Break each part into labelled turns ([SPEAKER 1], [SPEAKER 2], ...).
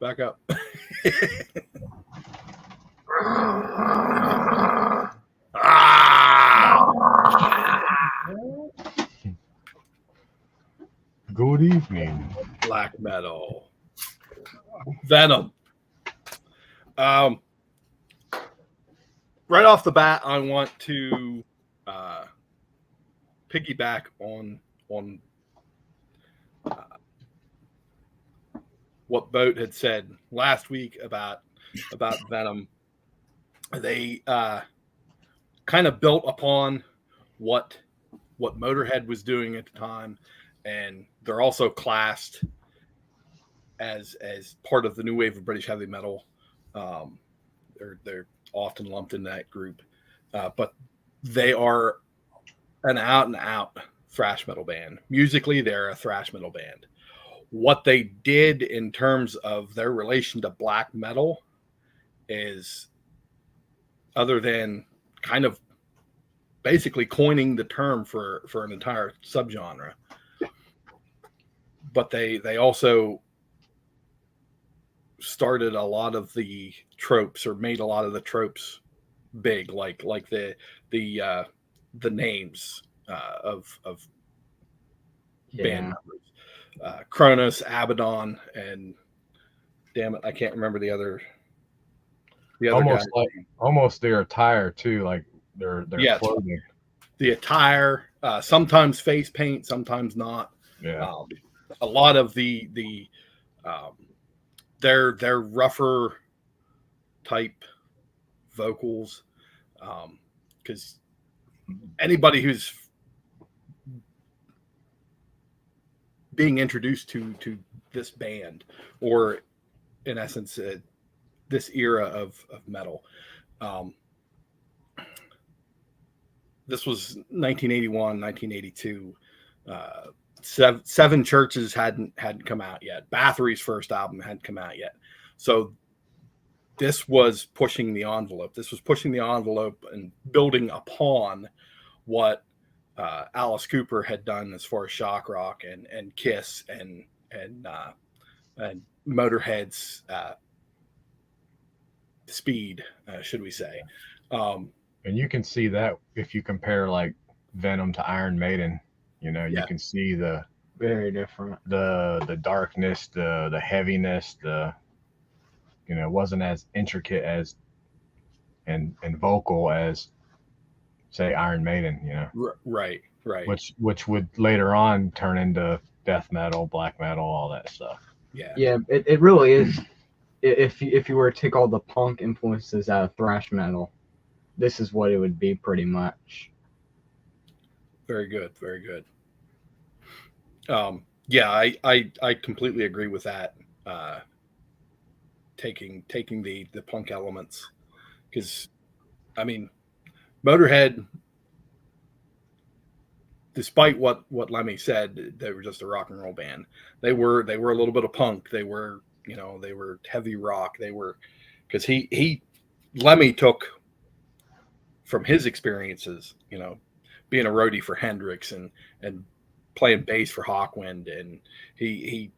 [SPEAKER 1] back up.
[SPEAKER 2] Good evening.
[SPEAKER 1] Black metal. Venom. Right off the bat, I want to piggyback on what Boat had said last week about Venom. They kind of built upon what Motorhead was doing at the time, and they're also classed as part of the new wave of British heavy metal. They're often lumped in that group, but they are an out and out thrash metal band. Musically, they're a thrash metal band. What they did in terms of their relation to black metal is, other than kind of basically coining the term for an entire subgenre, but they also started a lot of the tropes, or made a lot of the tropes big, like the names of band members, Kronos, Abaddon, and damn it, I can't remember the other
[SPEAKER 2] almost their attire too, like their clothing.
[SPEAKER 1] The attire, sometimes face paint, sometimes not.
[SPEAKER 2] Yeah.
[SPEAKER 1] A lot of their rougher type vocals, because anybody who's being introduced to this band, or in essence this era of metal, this was 1981, 1982. Seven Churches hadn't come out yet. Bathory's first album hadn't come out yet. So this was pushing the envelope. This was pushing the envelope and building upon what Alice Cooper had done as far as shock rock and Kiss and Motorhead's speed, should we say.
[SPEAKER 2] And you can see that if you compare like Venom to Iron Maiden, you can see the
[SPEAKER 3] very different,
[SPEAKER 2] the darkness, the heaviness, wasn't as intricate as and vocal as, say, Iron Maiden,
[SPEAKER 1] Right.
[SPEAKER 2] Which would later on turn into death metal, black metal, all that stuff.
[SPEAKER 3] Yeah. It really is. If you were to take all the punk influences out of thrash metal, this is what it would be pretty much.
[SPEAKER 1] Very good. I completely agree with that. Taking the punk elements, because I mean, Motorhead, despite what Lemmy said, they were just a rock and roll band. They were a little bit of punk. They were heavy rock. They were, because Lemmy took from his experiences, being a roadie for Hendrix and playing bass for Hawkwind, and he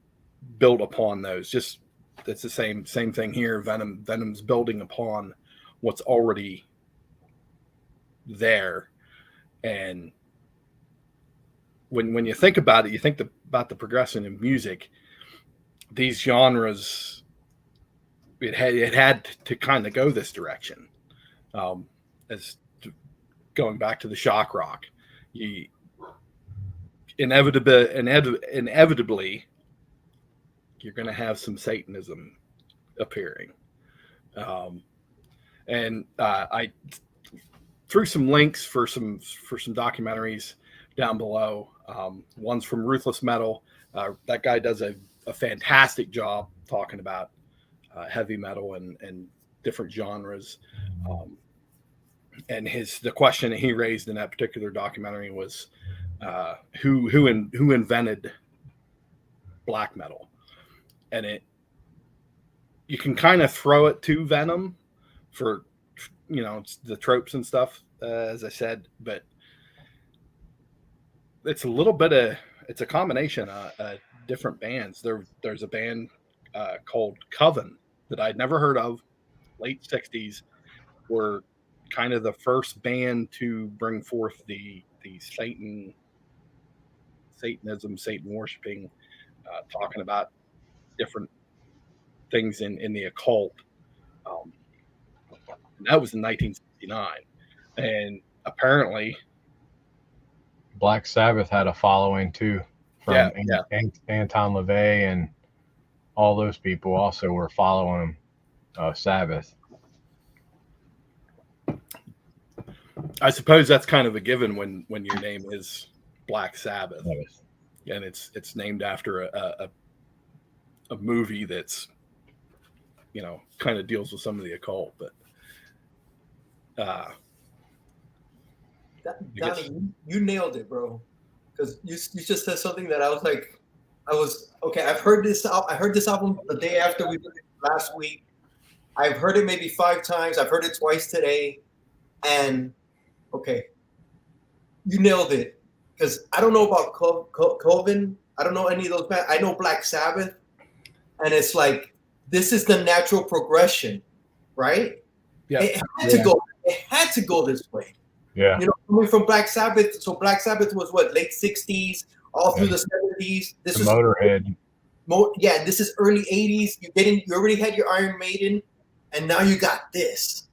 [SPEAKER 1] built upon those. Just that's the same thing here. Venom's building upon what's already there, and when you think about it, you think about the progression in music. These genres, it had to kind of go this direction. As going back to the shock rock, inevitably you're going to have some Satanism appearing. And I threw some links for some documentaries down below. One's from Ruthless Metal. That guy does a fantastic job talking about heavy metal and different genres. And the question that he raised in that particular documentary was who invented black metal, and you can kind of throw it to Venom for the tropes and stuff, as I said, but it's a little bit it's a combination of different bands. There's a band called Coven that I'd never heard of. Late 60s, were kind of the first band to bring forth the Satanism, Satan worshiping, talking about different things in the occult. And that was in 1969. And apparently,
[SPEAKER 2] Black Sabbath had a following too, from Anton LaVey, and all those people also were following Sabbath.
[SPEAKER 1] I suppose that's kind of a given when your name is Black Sabbath, and it's named after a movie that's, you know, kind of deals with some of the occult. But
[SPEAKER 4] Donnie, you nailed it, bro. Because you just said something that I was like, okay. I heard this album the day after we did it last week. I've heard it maybe 5 times. I've heard it twice today, and okay, you nailed it. Because I don't know about Coven. I don't know any of those bands. I know Black Sabbath, and it's like this is the natural progression, right?
[SPEAKER 1] Yeah,
[SPEAKER 4] it had to go this way.
[SPEAKER 2] Yeah,
[SPEAKER 4] you know, coming from Black Sabbath. So Black Sabbath was what, late 60s, all through the 70s. This is
[SPEAKER 2] Motorhead.
[SPEAKER 4] This is early 80s. You already had your Iron Maiden, and now you got this,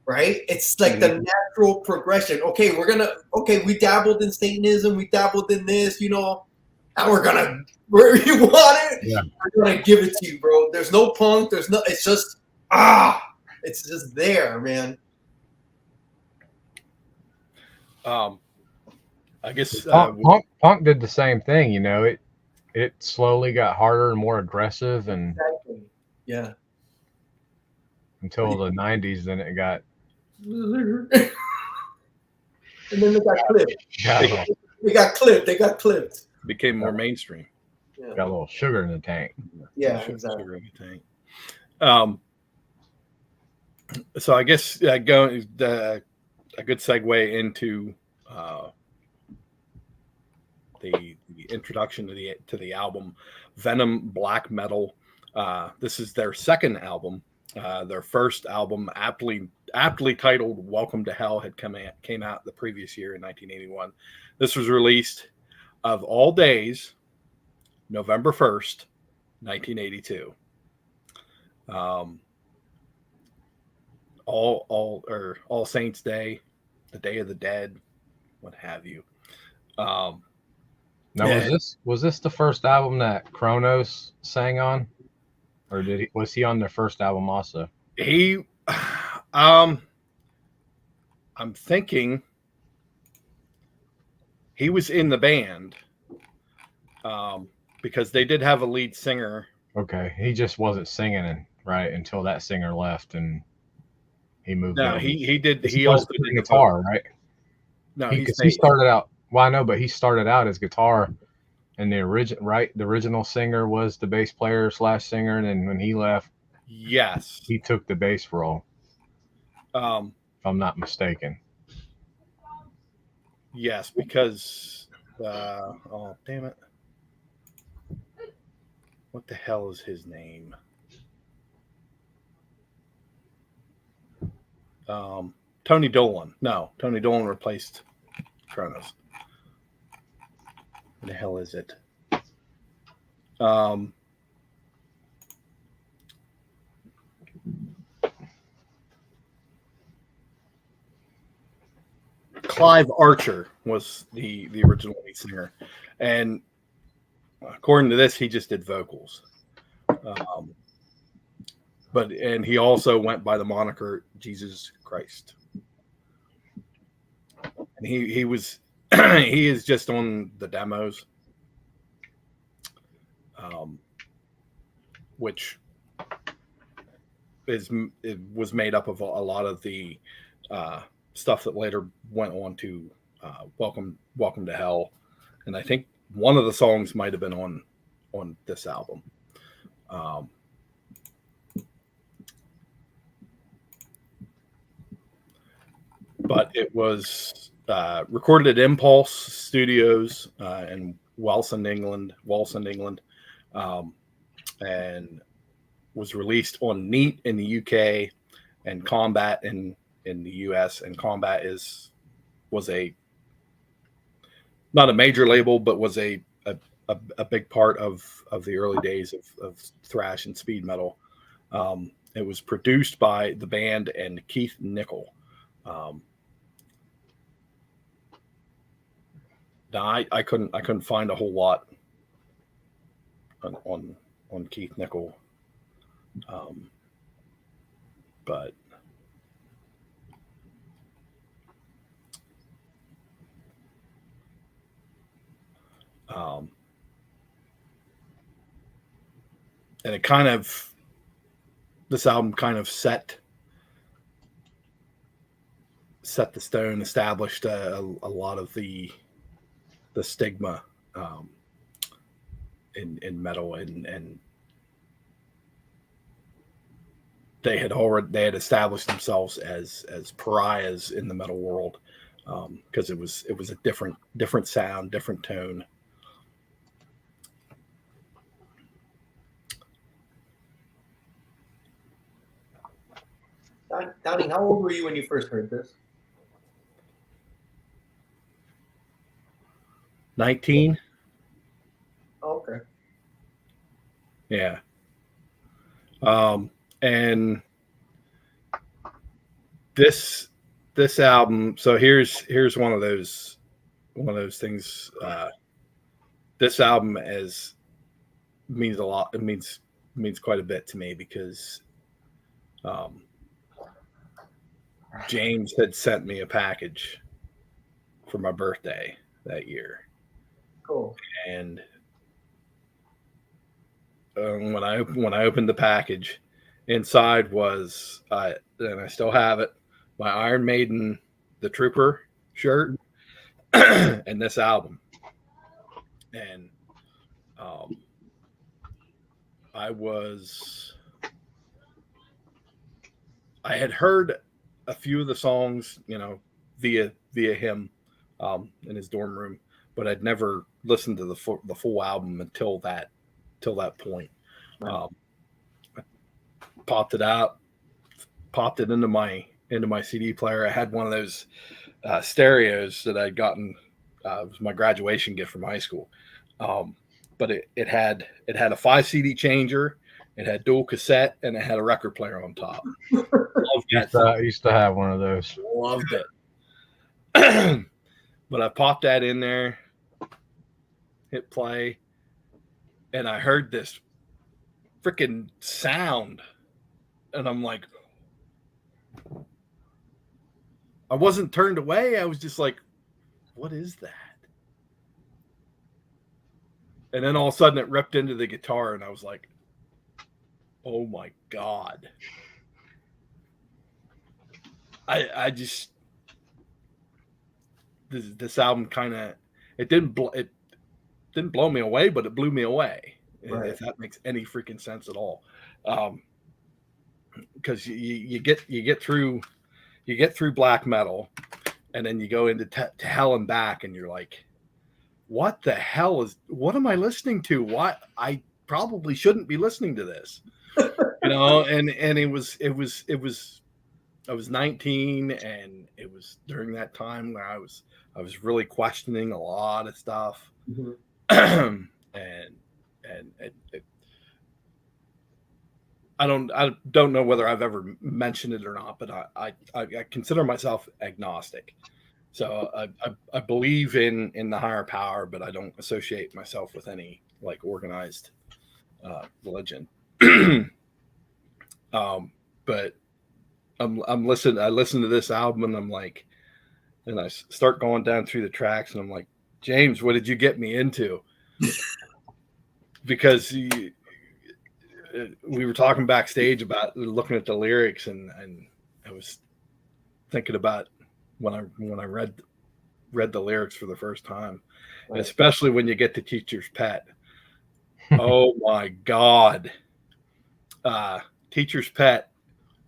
[SPEAKER 4] right? It's like the natural progression. Okay, we dabbled in Satanism, we dabbled in this, you know. Now where you want it, we're gonna give it to you, bro. There's no punk. It's just it's just there, man.
[SPEAKER 1] I guess
[SPEAKER 2] Punk did the same thing. You know, it slowly got harder and more aggressive, and until the 90s, then it got.
[SPEAKER 4] And then they got clipped. They got clipped.
[SPEAKER 1] Became more mainstream.
[SPEAKER 4] Yeah.
[SPEAKER 2] Got a little sugar in the tank.
[SPEAKER 4] Yeah, exactly.
[SPEAKER 1] Sugar in the tank. So I guess a good segue into the introduction to the album, Venom Black Metal. This is their second album. Their first album, aptly titled "Welcome to Hell," came out the previous year in 1981. This was released, of all days, November 1st, 1982. All Saints Day, the Day of the Dead, what have you.
[SPEAKER 2] Now, was this the first album that Kronos sang on, or was he on their first album also?
[SPEAKER 1] I'm thinking he was in the band, because they did have a lead singer.
[SPEAKER 2] Okay, he just wasn't singing right until that singer left, and he moved.
[SPEAKER 1] No,
[SPEAKER 2] over.
[SPEAKER 1] he did. He
[SPEAKER 2] also
[SPEAKER 1] did
[SPEAKER 2] guitar, right?
[SPEAKER 1] No,
[SPEAKER 2] he started out. Well, I know, but he started out as guitar, and the original singer was the bass player / singer, and then when he left,
[SPEAKER 1] yes,
[SPEAKER 2] he took the bass role.
[SPEAKER 1] If
[SPEAKER 2] I'm not mistaken.
[SPEAKER 1] Yes, because oh damn it, what the hell is his name? Tony Dolan. No, Tony Dolan replaced Kronos. What the hell is it? Clive Archer was the original lead singer, and according to this, he just did vocals. But he also went by the moniker Jesus Christ. And he was he is just on the demos, which was made up of a lot of the stuff that later went on to Welcome to Hell, and I think one of the songs might have been on this album. But it was recorded at Impulse Studios in Walsall, England, and was released on Neat in the UK and Combat in the US. And Combat was not a major label, but was a big part of the early days of thrash and speed metal. It was produced by the band and Keith Nickel. Now I couldn't find a whole lot on Keith Nickel, but and it kind of, this album kind of set the stone, established a lot of the stigma in metal, and they had established themselves as pariahs in the metal world, because it was a different sound, different tone.
[SPEAKER 4] Donnie, how old were you when you first heard this?
[SPEAKER 1] 19.
[SPEAKER 4] Oh, okay.
[SPEAKER 1] Yeah. And this album, so here's one of those things. This album means a lot. It means quite a bit to me, because James had sent me a package for my birthday that year.
[SPEAKER 4] Cool.
[SPEAKER 1] And when I opened the package, inside was, and I still have it, my Iron Maiden The Trooper shirt and this album. And I had heard a few of the songs, via him in his dorm room, but I'd never listened to the full album until that point.
[SPEAKER 4] Right.
[SPEAKER 1] I popped it out, popped it into my CD player. I had one of those stereos that I'd gotten. It was my graduation gift from high school. But it had a 5 CD changer, it had dual cassette, and it had a record player on top.
[SPEAKER 2] I used to have one of those.
[SPEAKER 1] Loved it. But I popped that in there, hit play, and I heard this freaking sound, and I'm like, I wasn't turned away. I was just like, what is that? And then all of a sudden it ripped into the guitar, and I was like, oh my God. I just, this album kind of, it didn't blow me away, but it blew me away. Right. If that makes any freaking sense at all. Because you get through black metal, and then you go into to hell and back, and you're like, what the hell what am I listening to? Why I probably shouldn't be listening to this, and it was I was 19, and it was during that time where I was really questioning a lot of stuff.
[SPEAKER 4] Mm-hmm.
[SPEAKER 1] and I don't know whether I've ever mentioned it or not, but I consider myself agnostic. So I believe in the higher power, but I don't associate myself with any like organized religion. But I'm listening. I listen to this album, and I'm like, and I start going down through the tracks, and I'm like, James, what did you get me into? Because we were talking backstage about looking at the lyrics, and I was thinking about when I read the lyrics for the first time, right. Especially when you get to Teacher's Pet. Oh my God. Teacher's Pet,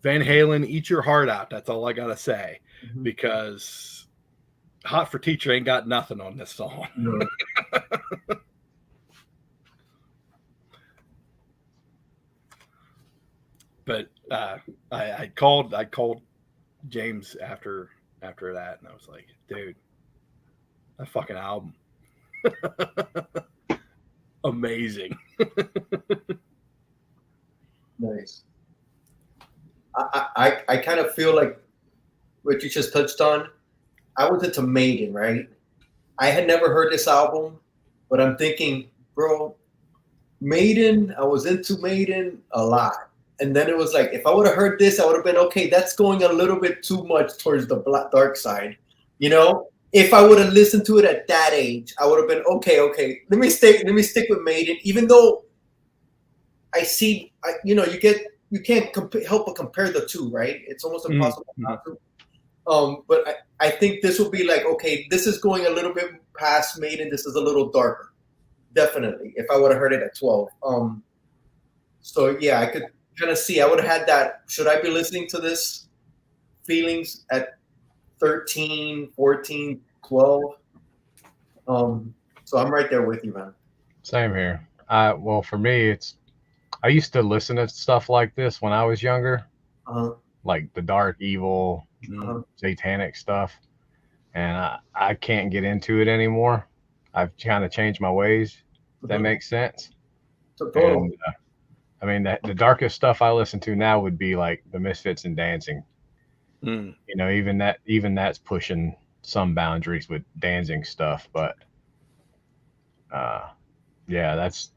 [SPEAKER 1] Van Halen, eat your heart out. That's all I gotta say. Mm-hmm. Because Hot for Teacher ain't got nothing on this song. No. but I called James after that, and I was like, dude, that fucking album, amazing.
[SPEAKER 4] Nice. I kind of feel like what you just touched on. I was into Maiden, right? I had never heard this album, but I'm thinking, bro, Maiden, I was into Maiden a lot. And then it was like, if I would have heard this, I would have been, okay, that's going a little bit too much towards the dark side. You know? If I would have listened to it at that age, I would have been, okay, let me stick with Maiden, even though I see, you can't help but compare the two, right? It's almost impossible not to. But I think this will be like, okay, this is going a little bit past Maiden. This is a little darker, definitely. If I would have heard it at 12, so yeah, I could kind of see. I would have had that. Should I be listening to this feelings at 13, 14, 12? So I'm right there with you, man.
[SPEAKER 2] Same here. Well, for me, I used to listen to stuff like this when I was younger, like the dark, evil, satanic stuff, and I can't get into it anymore. I've kind of changed my ways. If that makes sense. And, I mean, the darkest stuff I listen to now would be like the Misfits and Dancing. You know, even that's pushing some boundaries with Danzig stuff, but yeah, that's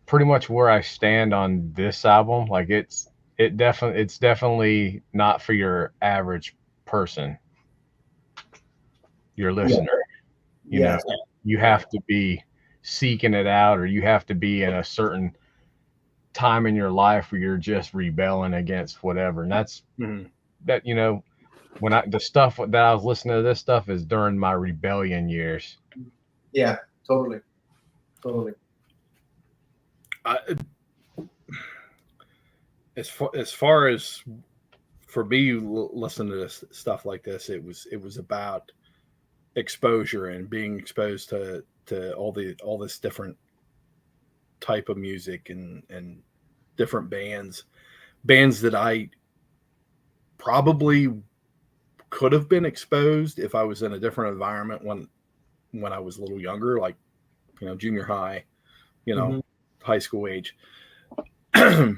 [SPEAKER 2] pretty much where I stand on this album. Like it's definitely not for your average person, your listener. You know, you have to be seeking it out, or you have to be in a certain time in your life where you're just rebelling against whatever. And that's that, you know, when the stuff that I was listening to, this stuff is during my rebellion years.
[SPEAKER 4] Yeah, totally.
[SPEAKER 1] As far as for me listening to this stuff like this, it was about exposure and being exposed to all this different type of music and different bands that I probably could have been exposed if I was in a different environment when I was a little younger, like, you know, junior high, you know, high school age. But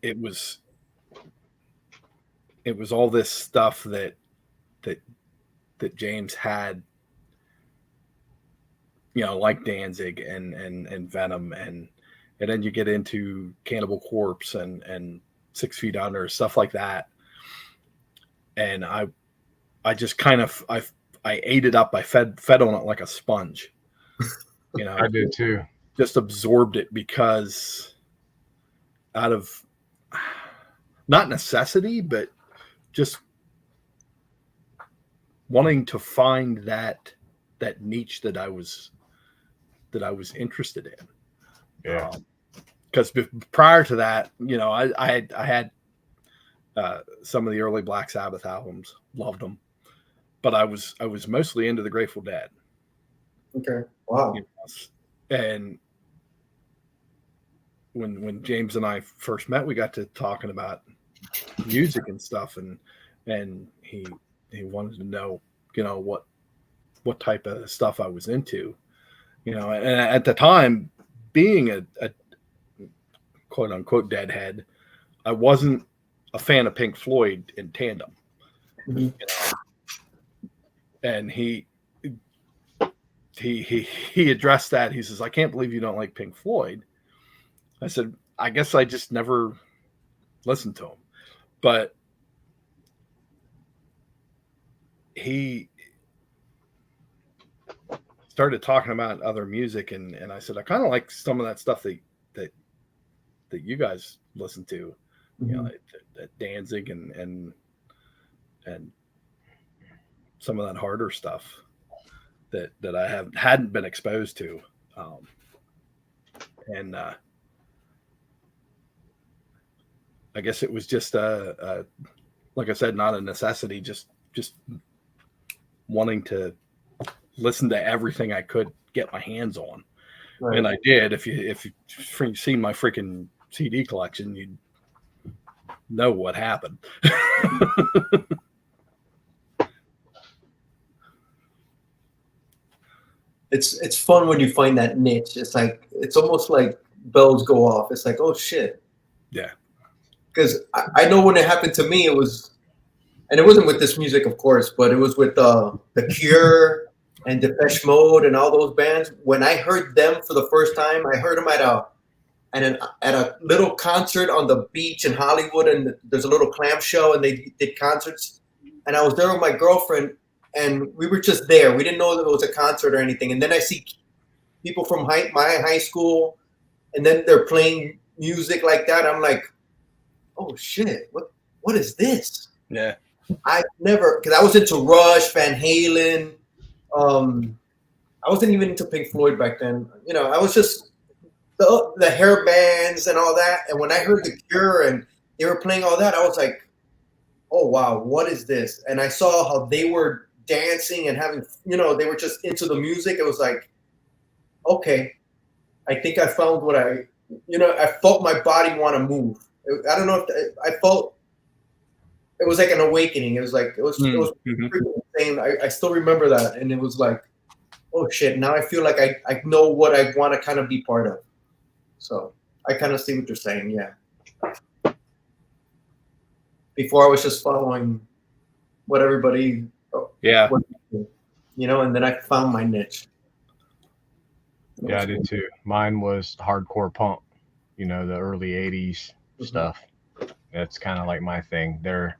[SPEAKER 1] it was all this stuff that James had, you know, like Danzig and Venom, and then you get into Cannibal Corpse and 6 Feet Under, stuff like that. And I just kind of I ate it up. I fed on it like a sponge. You know,
[SPEAKER 2] I did too.
[SPEAKER 1] Just absorbed it because out of not necessity, but just wanting to find that niche that I was interested in.
[SPEAKER 2] Yeah.
[SPEAKER 1] Because prior to that, you know, I had some of the early Black Sabbath albums, loved them, but I was mostly into the Grateful Dead.
[SPEAKER 4] Okay. Wow.
[SPEAKER 1] You know, and when James and I first met, we got to talking about music and stuff, and he wanted to know, you know, what type of stuff I was into, you know, and at the time, being a quote unquote deadhead, I wasn't a fan of Pink Floyd in tandem. You know? And he addressed that. He says, I can't believe you don't like Pink Floyd. I said, I guess I just never listened to him. But he started talking about other music, and I said, I kind of like some of that stuff that you guys listen to, you know, that Danzig and some of that harder stuff that I hadn't been exposed to, and I guess it was just like I said, not a necessity, just wanting to listen to everything I could get my hands on. Right. And I did. If you've seen my freaking CD collection, know what happened.
[SPEAKER 4] It's fun when you find that niche. It's almost like bells go off. It's like, oh shit.
[SPEAKER 1] Yeah.
[SPEAKER 4] Because I know when it happened to me, it wasn't with this music, of course, but it was with The Cure and Depeche Mode and all those bands. When I heard them for the first time, I heard them at a little concert on the beach in Hollywood, and there's a little clam show, and they did concerts. And I was there with my girlfriend, and we were just there. We didn't know that it was a concert or anything. And then I see people from my high school, and then they're playing music like that. I'm like, oh shit, what is this?
[SPEAKER 1] Yeah.
[SPEAKER 4] I never, because I was into Rush, Van Halen. I wasn't even into Pink Floyd back then. You know, I was just the hair bands and all that. And when I heard The Cure and they were playing all that, I was like, oh wow, what is this? And I saw how they were dancing and having, you know, they were just into the music. It was like, okay, I think I found what I felt my body want to move. I don't know if I felt it was like an awakening. It was pretty insane. I still remember that, and it was like, oh shit! Now I feel like I know what I want to kind of be part of. So I kind of see what you're saying. Yeah. Before I was just following what everybody.
[SPEAKER 1] Yeah.
[SPEAKER 4] You know, and then I found my niche.
[SPEAKER 2] Yeah, I did too. Mine was hardcore punk. You know, the early '80s stuff. That's kind of like my thing. They're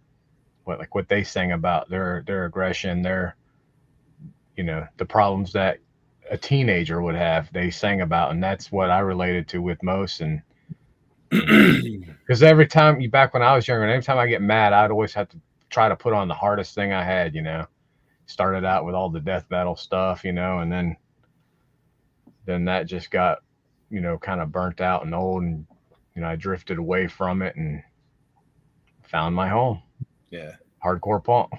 [SPEAKER 2] what they sang about, their aggression, their, you know, the problems that a teenager would have, they sang about, and that's what I related to with most. And because every time back when I was younger, every time I get mad, I'd always have to try to put on the hardest thing I had, you know. Started out with all the death metal stuff, you know, and then that just got, you know, kind of burnt out and old, and you know, I drifted away from it and found my home.
[SPEAKER 1] Yeah.
[SPEAKER 2] Hardcore punk.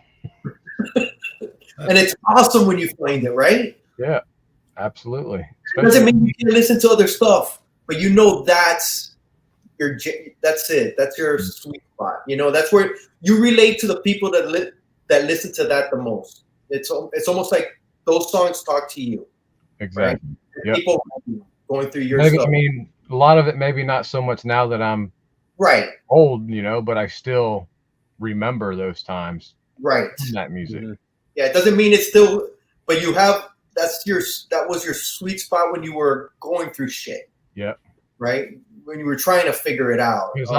[SPEAKER 4] And it's awesome when you find it, right?
[SPEAKER 2] Yeah, absolutely.
[SPEAKER 4] It doesn't mean you can listen to other stuff, but you know that's it. That's your sweet spot. You know, that's where you relate to the people that listen to that the most. It's almost like those songs talk to you.
[SPEAKER 2] Exactly.
[SPEAKER 4] Right?
[SPEAKER 2] Yep.
[SPEAKER 4] People going through your
[SPEAKER 2] maybe,
[SPEAKER 4] stuff.
[SPEAKER 2] I mean, a lot of it maybe not so much now that I'm old, you know, but I still remember those times.
[SPEAKER 4] Right.
[SPEAKER 2] That music. Mm-hmm.
[SPEAKER 4] Yeah, it doesn't mean it's still, but you have that was your sweet spot when you were going through shit.
[SPEAKER 2] Yep.
[SPEAKER 4] Right? When you were trying to figure it out.
[SPEAKER 2] Because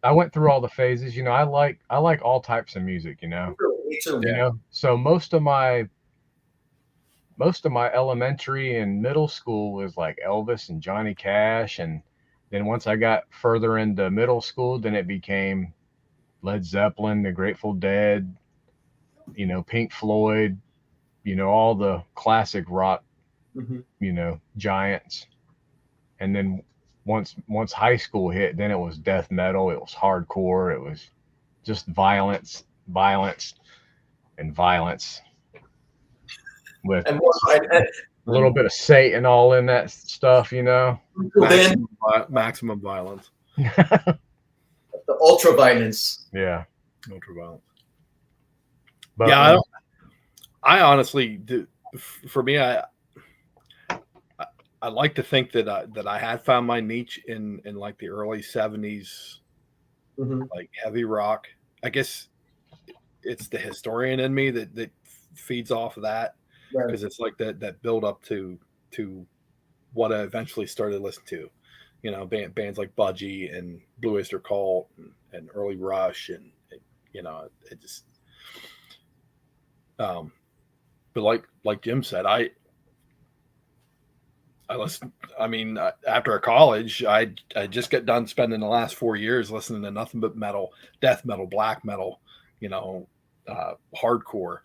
[SPEAKER 2] I went through all the phases, you know. I like all types of music, you know.
[SPEAKER 4] Me too.
[SPEAKER 2] You know, so most of my elementary and middle school was like Elvis and Johnny Cash, and then once I got further into middle school, then it became Led Zeppelin, the Grateful Dead, you know, Pink Floyd, you know, all the classic rock, you know, giants. And then once high school hit, then it was death metal, it was hardcore, it was just violence, and violence. With a little bit of Satan all in that stuff, you know.
[SPEAKER 1] Maximum violence.
[SPEAKER 4] The ultra violence.
[SPEAKER 2] Yeah.
[SPEAKER 1] Ultra violence.
[SPEAKER 2] But,
[SPEAKER 1] yeah, I honestly do. For me, I like to think that I had found my niche in like the early 70s, like heavy rock. I guess it's the historian in me that feeds off of that, because it's like that build up to what I eventually started listening to. You know, bands like Budgie and Blue Oyster Cult and early Rush, and you know, it just. But like Jim said, I listened. I mean, after college, I just got done spending the last 4 years listening to nothing but metal, death metal, black metal, you know, hardcore,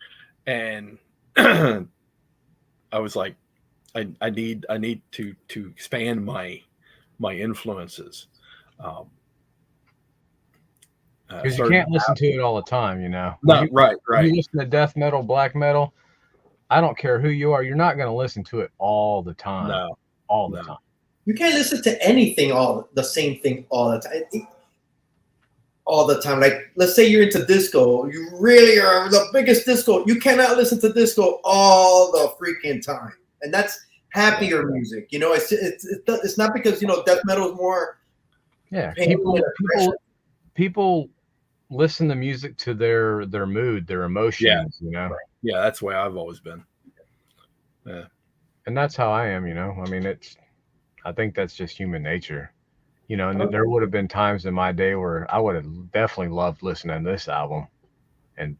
[SPEAKER 1] and I was like, I need to expand my influences.
[SPEAKER 2] Because you can't listen to it all the time, you know.
[SPEAKER 1] No, right.
[SPEAKER 2] You listen to death metal, black metal. I don't care who you are. You're not going to listen to it all the time.
[SPEAKER 1] No,
[SPEAKER 2] all the time.
[SPEAKER 4] You can't listen to anything the same thing all the time. all the time. Like, let's say you're into disco. You really are the biggest disco. You cannot listen to disco all the freaking time. And that's happier music. You know, it's not because, you know, death metal is more.
[SPEAKER 2] Yeah, people listen to music to their mood, their emotions, you know.
[SPEAKER 1] Yeah, that's the way I've always been. Yeah.
[SPEAKER 2] And that's how I am, you know. I mean, I think that's just human nature. You know, and there would have been times in my day where I would have definitely loved listening to this album. And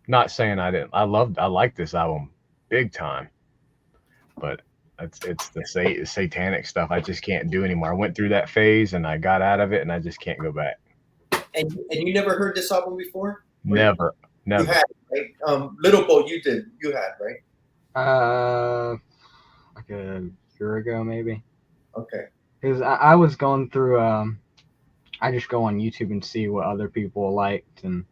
[SPEAKER 2] not saying I didn't. I like this album big time. But it's the satanic stuff I just can't do anymore. I went through that phase and I got out of it and I just can't go back.
[SPEAKER 4] And you never heard this album before?
[SPEAKER 2] Never.
[SPEAKER 4] You had, right? Little Boat, you had, right?
[SPEAKER 3] Like a year ago, maybe.
[SPEAKER 4] Okay.
[SPEAKER 3] Because I was going through, I just go on YouTube and see what other people liked and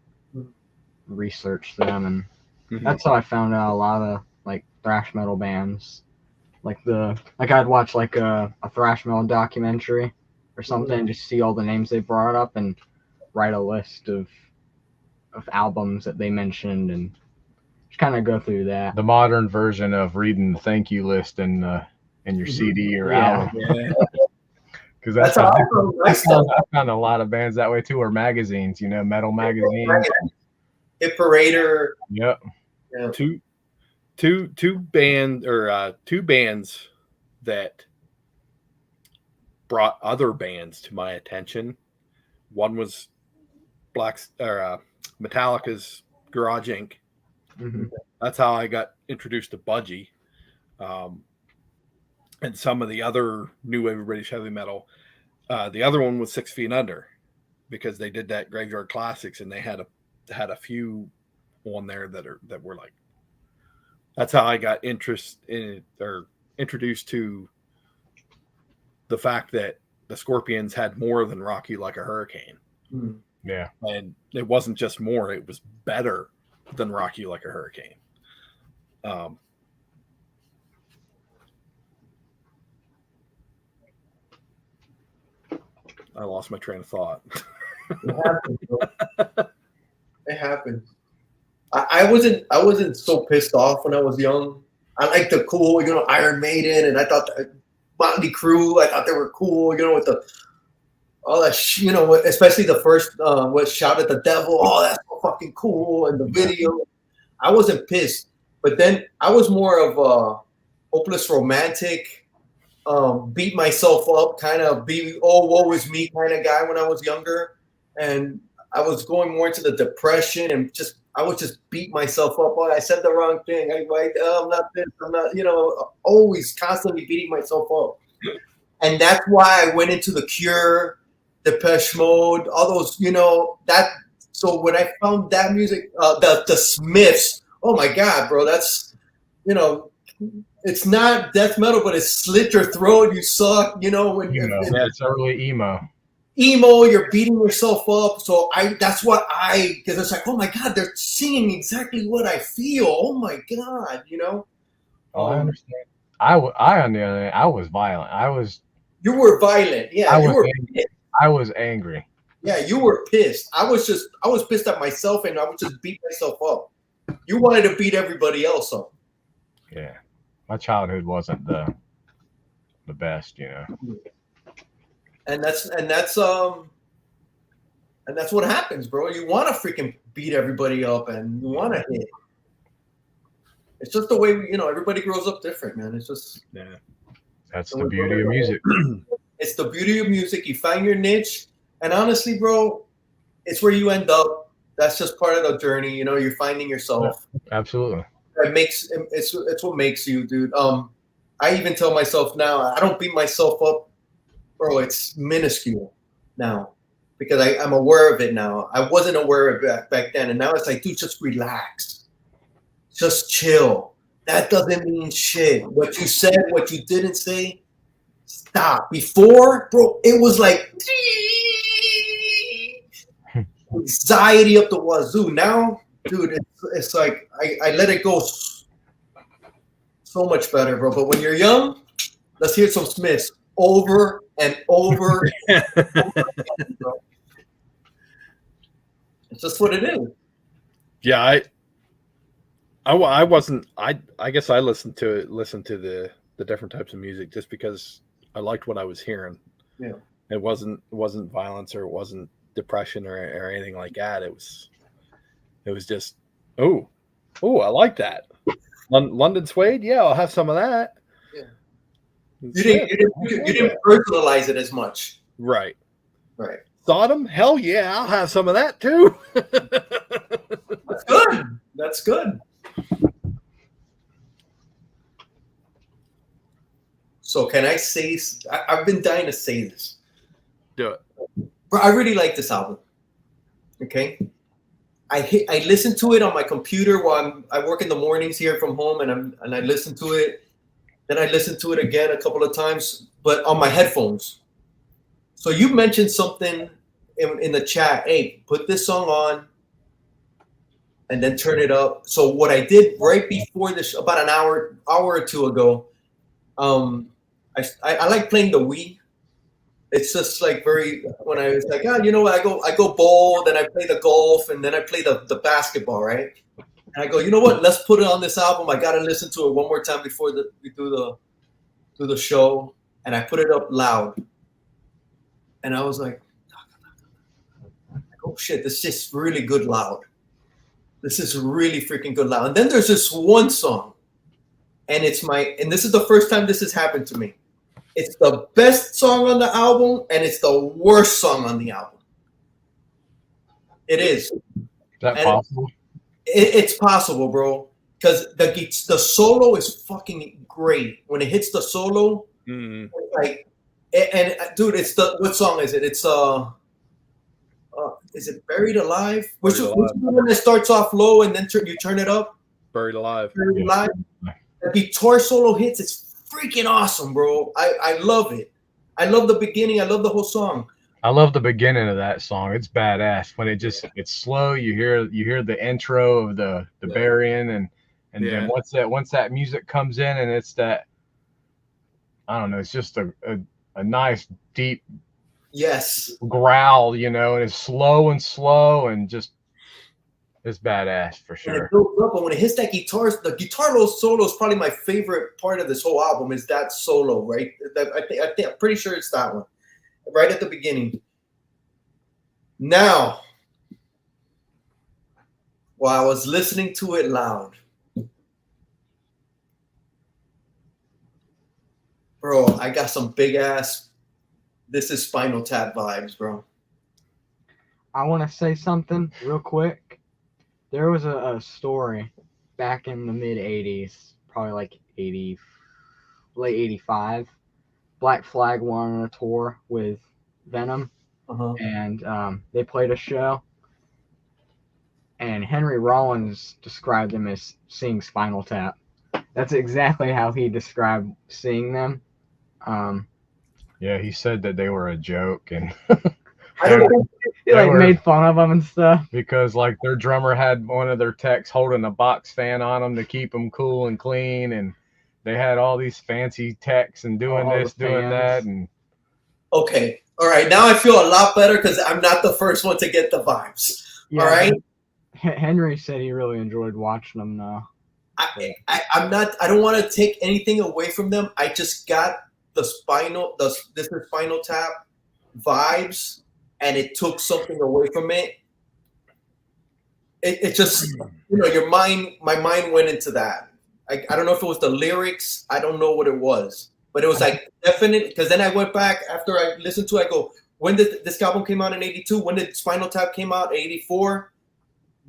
[SPEAKER 3] research them, and that's how I found out a lot of like thrash metal bands. Like I'd watch like a thrash metal documentary or something, and just see all the names they brought up and write a list of albums that they mentioned and just kind of go through that.
[SPEAKER 2] The modern version of reading the thank you list in your CD or album.
[SPEAKER 1] Yeah.
[SPEAKER 2] Because that's how I found a lot of bands that way too, or magazines, you know, metal magazines.
[SPEAKER 4] Hit Parader.
[SPEAKER 2] Yep.
[SPEAKER 4] Yeah.
[SPEAKER 1] Two bands that brought other bands to my attention. One was Metallica's Garage Inc.
[SPEAKER 3] Mm-hmm.
[SPEAKER 1] That's how I got introduced to Budgie. And some of the other new wave of British heavy metal. The other one was 6 Feet Under, because they did that Graveyard Classics, and they had a few on there that were like. That's how I got introduced to the fact that the Scorpions had more than Rock You Like a Hurricane.
[SPEAKER 4] Mm.
[SPEAKER 2] Yeah,
[SPEAKER 1] and it wasn't just more; it was better than Rock You Like a Hurricane. I lost my train of thought.
[SPEAKER 4] It happens, bro. It happens. I wasn't so pissed off when I was young. I liked the cool, you know, Iron Maiden, and I thought Motley Crue. I thought they were cool, you know, with all that, you know, especially the first what Shout at the Devil. Oh, that's so fucking cool, and the video. I wasn't pissed, but then I was more of a hopeless romantic. Beat myself up, kind of woe is me kind of guy when I was younger, and I was going more into the depression, and I would just beat myself up. Oh, I said the wrong thing. I'm not this. I'm not, you know, always constantly beating myself up, and that's why I went into The Cure, Depeche Mode, all those, you know, that. So when I found that music, the Smiths, oh my God, bro, that's, you know. It's not death metal, but it's slit your throat. You suck, you know.
[SPEAKER 2] It's early emo.
[SPEAKER 4] You're beating yourself up. So that's what because it's like, oh my God, they're singing exactly what I feel. Oh my God, you know.
[SPEAKER 2] I understand. I on the other hand, I was violent.
[SPEAKER 4] You were violent, yeah.
[SPEAKER 2] I was angry.
[SPEAKER 4] Yeah, you were pissed. I was pissed at myself, and I would just beat myself up. You wanted to beat everybody else up.
[SPEAKER 2] Yeah. My childhood wasn't the best, you know.
[SPEAKER 4] And that's what happens, bro. You want to freaking beat everybody up, and you want to hit. It's just the way everybody grows up different, man. It's just
[SPEAKER 2] That's the beauty of music.
[SPEAKER 4] It's the beauty of music. You find your niche, and honestly, bro, it's where you end up. That's just part of the journey. You know, you're finding yourself.
[SPEAKER 2] Absolutely.
[SPEAKER 4] It's what makes you, dude. I even tell myself now, I don't beat myself up, bro. It's minuscule now because I'm aware of it now. I wasn't aware of it back then, and now it's like, dude, just relax, just chill. That doesn't mean shit. What you said, what you didn't say, stop. Before, bro, it was like anxiety up the wazoo. Now, dude, it's like I let it go so much better, bro. But when you're young, let's hear some Smiths over and over. It's just what it is.
[SPEAKER 1] Yeah, I wasn't. I guess I listened to the different types of music just because I liked what I was hearing.
[SPEAKER 4] Yeah.
[SPEAKER 1] It wasn't violence, or it wasn't depression, or anything like that. It was just, oh, I like that. London Suede, yeah, I'll have some of that.
[SPEAKER 4] Yeah. You didn't personalize it as much.
[SPEAKER 1] Right.
[SPEAKER 4] Right.
[SPEAKER 1] Sodom, hell yeah, I'll have some of that too.
[SPEAKER 4] That's good. That's good. So can I say? I've been dying to say this.
[SPEAKER 1] Do it.
[SPEAKER 4] Bro, I really like this album. Okay. I listen to it on my computer while I work in the mornings here from home, and I listen to it. Then I listen to it again a couple of times, but on my headphones. So you mentioned something in the chat. Hey, put this song on, and then turn it up. So what I did right before this, about an hour or two ago, I like playing the Wii. It's just like when I was like, you know what, I go bowl, then I play the golf, and then I play the basketball, right? And I go, you know what, let's put it on this album. I gotta listen to it one more time before we do the show. And I put it up loud. And I was like, oh shit, this is just really good loud. This is really freaking good loud. And then there's this one song, and and this is the first time this has happened to me. It's the best song on the album, and it's the worst song on the album. It is.
[SPEAKER 2] Is that possible?
[SPEAKER 4] It's possible, bro. Because the solo is fucking great. When it hits the solo, like, and dude, what song is it? It's is it Buried Alive? Which one that starts off low and then you turn it up?
[SPEAKER 1] Buried Alive.
[SPEAKER 4] Buried Alive. The guitar solo hits. It's freaking awesome, bro. I love it. I love the beginning. I love the whole song.
[SPEAKER 2] I love the beginning of that song. It's badass. When it's slow, you hear the intro of the burying, and then once that music comes in, and it's that, I don't know, it's just a nice deep growl, and it's slow and just, it's badass for sure.
[SPEAKER 4] It builds up, but when it hits that guitar, the guitar solo is probably my favorite part of this whole album. Is that solo, right? I'm pretty sure it's that one, right at the beginning. Now, while I was listening to it loud, bro, I got some big ass This Is Spinal Tap vibes, bro.
[SPEAKER 3] I want to say something real quick. There was a story back in the mid 80s, probably like late 85. Black Flag went on a tour with Venom, and they played a show. And Henry Rollins described them as seeing Spinal Tap. That's exactly how he described seeing them.
[SPEAKER 2] Yeah, he said that they were a joke, and
[SPEAKER 3] I don't know. He made fun of them and stuff.
[SPEAKER 2] Because like their drummer had one of their techs holding a box fan on them to keep them cool and clean, and they had all these fancy techs and doing this, doing that, and
[SPEAKER 4] okay, all right. Now I feel a lot better because I'm not the first one to get the vibes. Yeah, all right.
[SPEAKER 3] Henry said he really enjoyed watching them. Now,
[SPEAKER 4] I'm not. I don't want to take anything away from them. I just got This Is Spinal Tap vibes, and it took something away from it. It just, my mind went into that. I don't know if it was the lyrics. I don't know what it was, but it was like definite. Because then I went back after I listened to it. I go, when did this album came out in 82? When did Spinal Tap came out? 84.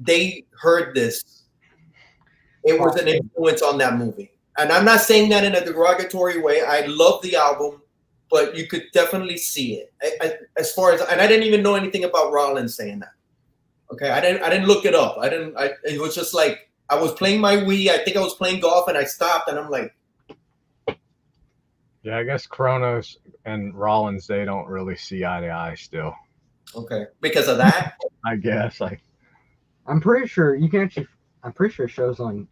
[SPEAKER 4] They heard this. It was an influence on that movie. And I'm not saying that in a derogatory way. I love the album, but you could definitely see it. As far as, and I didn't even know anything about Rollins saying that. Okay, I didn't look it up. It was just like I was playing my Wii. I think I was playing golf, and I stopped, and I'm like,
[SPEAKER 2] yeah, I guess Kronos and Rollins, they don't really see eye to eye still.
[SPEAKER 4] Okay, because of that.
[SPEAKER 2] I guess
[SPEAKER 3] I'm pretty sure you can actually. I'm pretty sure it shows on,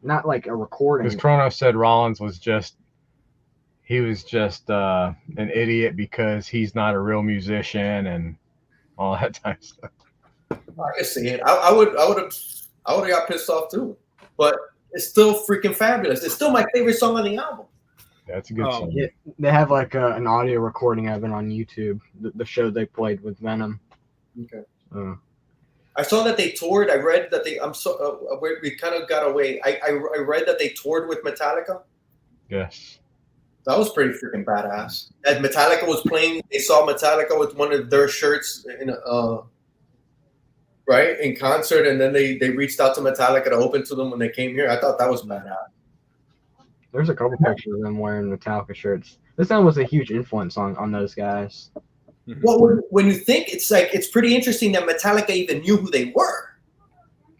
[SPEAKER 3] not like a recording.
[SPEAKER 2] Because Kronos said Rollins was just an idiot because he's not a real musician and all that type of stuff.
[SPEAKER 4] I can see it. I would have got pissed off too. But it's still freaking fabulous. It's still my favorite song on the album.
[SPEAKER 2] That's a good song.
[SPEAKER 3] Yeah, they have like an audio recording of it on YouTube. The show they played with Venom.
[SPEAKER 4] Okay. I saw that they toured. I read that they. We kind of got away. I read that they toured with Metallica.
[SPEAKER 2] Yes.
[SPEAKER 4] That was pretty freaking badass. As Metallica was playing, they saw Metallica with one of their shirts in concert, and then they reached out to Metallica to open to them when they came here. I thought that was badass.
[SPEAKER 3] There's a couple pictures of them wearing Metallica shirts. This album was a huge influence on those guys.
[SPEAKER 4] Well, when you think, it's pretty interesting that Metallica even knew who they were.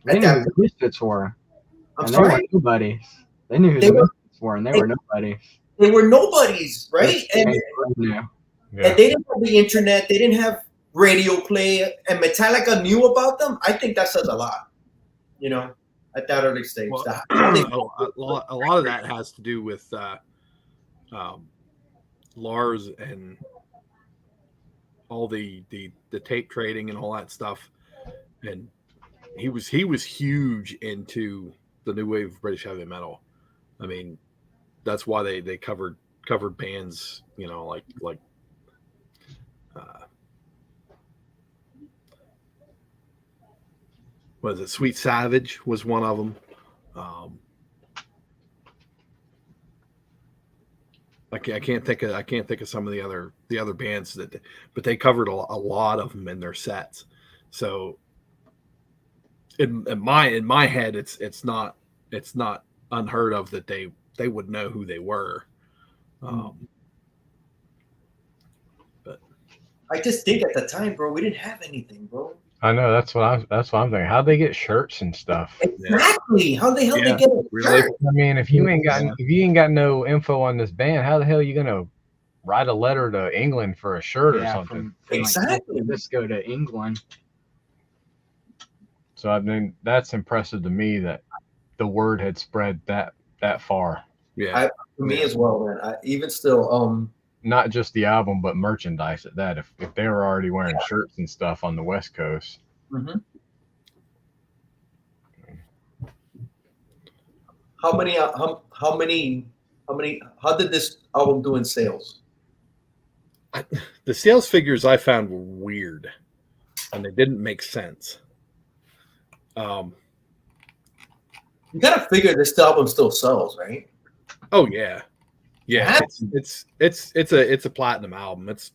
[SPEAKER 3] They knew who the Misfits were.
[SPEAKER 4] I'm
[SPEAKER 3] and
[SPEAKER 4] sorry?
[SPEAKER 3] They were nobodies. They knew who the Misfits were, and they were nobodies.
[SPEAKER 4] They were nobodies, right? And they didn't have the internet. They didn't have radio play. And Metallica knew about them. I think that says a lot, at that early stage.
[SPEAKER 1] Well, a lot of that has to do with Lars and all the tape trading and all that stuff. And he was huge into the new wave of British heavy metal. I mean, that's why they covered bands, like what is it? Sweet Savage was one of them. I can't think of some of the other bands but they covered a lot of them in their sets. So in my head, it's not unheard of that they would know who they were. But
[SPEAKER 4] I just think at the time, bro, we didn't have anything, bro.
[SPEAKER 2] I know that's what I'm thinking. How'd they get shirts and stuff?
[SPEAKER 4] Exactly. How the hell they get a shirt?
[SPEAKER 2] I mean, if you ain't got no info on this band, how the hell are you gonna write a letter to England for a shirt or something?
[SPEAKER 4] Exactly.
[SPEAKER 3] Let's go to England.
[SPEAKER 2] So I mean, that's impressive to me that the word had spread that far.
[SPEAKER 4] Yeah, to me as well, man. Even still,
[SPEAKER 2] not just the album, but merchandise at that. If they were already wearing shirts and stuff on the West Coast.
[SPEAKER 4] Mm-hmm. How did this album do in sales?
[SPEAKER 1] The sales figures I found were weird, and they didn't make sense.
[SPEAKER 4] You gotta figure this album still sells, right?
[SPEAKER 1] Oh yeah. Yeah, it's a platinum album. It's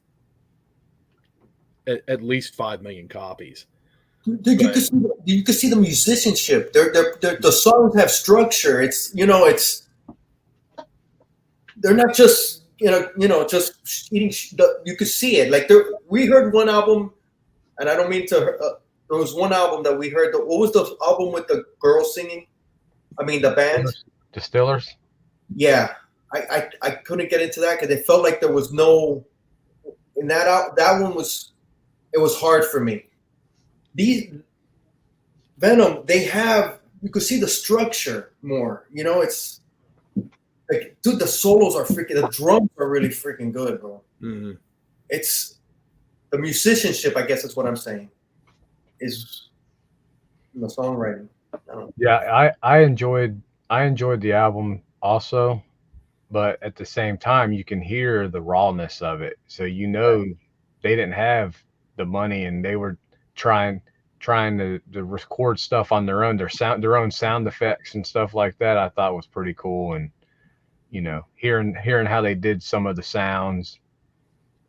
[SPEAKER 1] at least 5 million copies.
[SPEAKER 4] Dude, you can see the musicianship. The songs have structure. They're not just just eating. You could see it. Like we heard one album, and I don't mean to. There was one album that we heard. What was the album with the girls singing? I mean the band.
[SPEAKER 2] Distillers.
[SPEAKER 4] Yeah. I couldn't get into that because it felt like there was no in that one was hard for me. These Venom, you could see the structure more. It's like, dude, the solos are freaking. The drums are really freaking good, bro.
[SPEAKER 1] Mm-hmm.
[SPEAKER 4] It's the musicianship, I guess, is what I'm saying, is in the songwriting.
[SPEAKER 2] Yeah, I enjoyed the album also. But at the same time, you can hear the rawness of it. So they didn't have the money, and they were trying to record stuff on their own, their own sound effects and stuff like that. I thought was pretty cool, and hearing how they did some of the sounds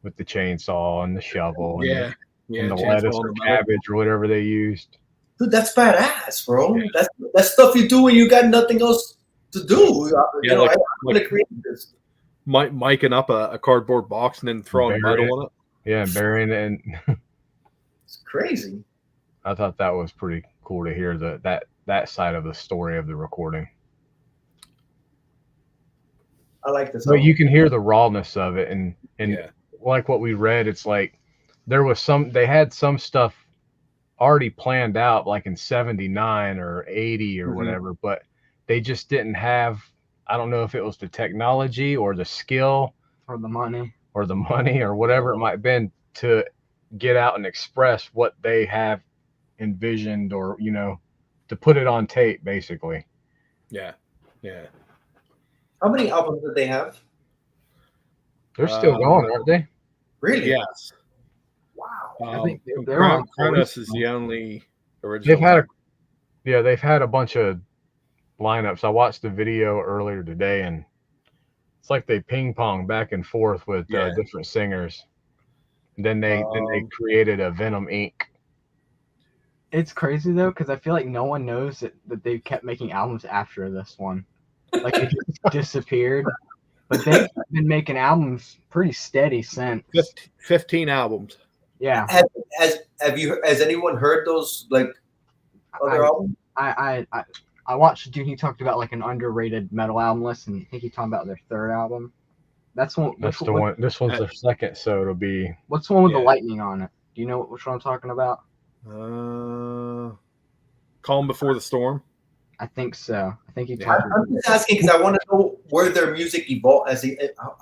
[SPEAKER 2] with the chainsaw and the shovel, and the lettuce or cabbage or whatever they used.
[SPEAKER 4] Dude, that's badass, bro. Yeah. That's stuff you do when you got nothing else to do. I'm gonna create this.
[SPEAKER 1] Miking up a cardboard box and then throwing metal on it.
[SPEAKER 2] Yeah, and burying it.
[SPEAKER 4] It's crazy.
[SPEAKER 2] I thought that was pretty cool to hear that side of the story of the recording.
[SPEAKER 4] I like this.
[SPEAKER 2] But you can hear the rawness of it, and like what we read, it's like they had some stuff already planned out, like in 79 or 80 or whatever, but they just didn't have, I don't know if it was the technology or the skill
[SPEAKER 3] or the money
[SPEAKER 2] or whatever it might have been to get out and express what they have envisioned, or to put it on tape, basically.
[SPEAKER 1] Yeah.
[SPEAKER 4] How many albums did they have?
[SPEAKER 2] They're still going, aren't they?
[SPEAKER 4] Really?
[SPEAKER 1] Yes.
[SPEAKER 4] Wow.
[SPEAKER 3] I think they're on
[SPEAKER 1] Kronos is the only original.
[SPEAKER 2] They've had a bunch of lineups. I watched the video earlier today, and it's like they ping pong back and forth with different singers. And then they created a Venom Inc.
[SPEAKER 3] It's crazy though, because I feel like no one knows that they kept making albums after this one. Like they just disappeared. But they've been making albums pretty steady since.
[SPEAKER 1] 15 albums.
[SPEAKER 3] Yeah.
[SPEAKER 4] Has anyone heard those other albums?
[SPEAKER 3] I watched dude. He talked about like an underrated metal album list, and I think he talked about their third album. That's one.
[SPEAKER 2] That's the one. This one's their second, so it'll be.
[SPEAKER 3] What's the one with the lightning on it? Do you know which one I'm talking about?
[SPEAKER 1] Calm Before the Storm.
[SPEAKER 3] I think so. I think he talked.
[SPEAKER 4] I'm just asking because I want to know where their music evolved,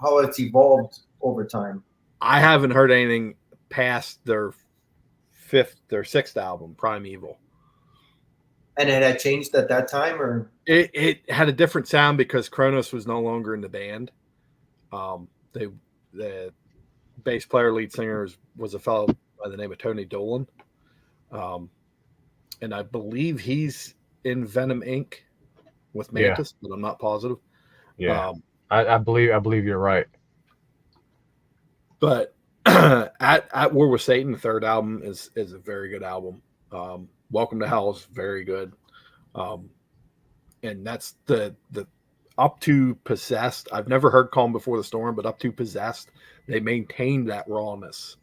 [SPEAKER 4] how it's evolved over time.
[SPEAKER 1] I haven't heard anything past their sixth album, Primeval.
[SPEAKER 4] And it had changed at that time, or
[SPEAKER 1] it had a different sound because Kronos was no longer in the band. The bass player, lead singer was a fellow by the name of Tony Dolan, and I believe he's in Venom Inc. with Mantis, but I'm not positive.
[SPEAKER 2] Yeah, I believe you're right.
[SPEAKER 1] But at War with Satan, the third album is a very good album. Welcome to Hell is very good, and that's the up to Possessed. I've never heard Calm Before the Storm, but up to Possessed, they maintained that rawness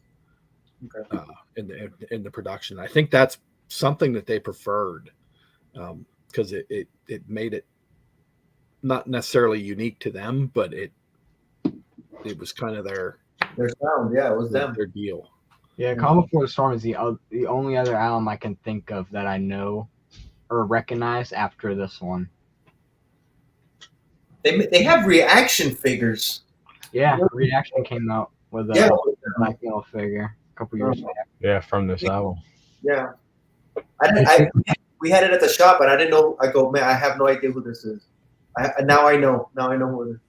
[SPEAKER 1] in the production. I think that's something that they preferred because it made it not necessarily unique to them, but it was kind of their
[SPEAKER 4] sound. Yeah, it was
[SPEAKER 1] their deal.
[SPEAKER 3] Yeah, Calm Before the Storm is the only other album I can think of that I know or recognize after this one.
[SPEAKER 4] They have Reaction figures.
[SPEAKER 3] Yeah, Reaction came out with a Black Metal figure a couple years back.
[SPEAKER 2] Yeah, from this album.
[SPEAKER 4] Yeah, we had it at the shop, and I didn't know. I go, man, I have no idea who this is. Now I know. Now I know who it is.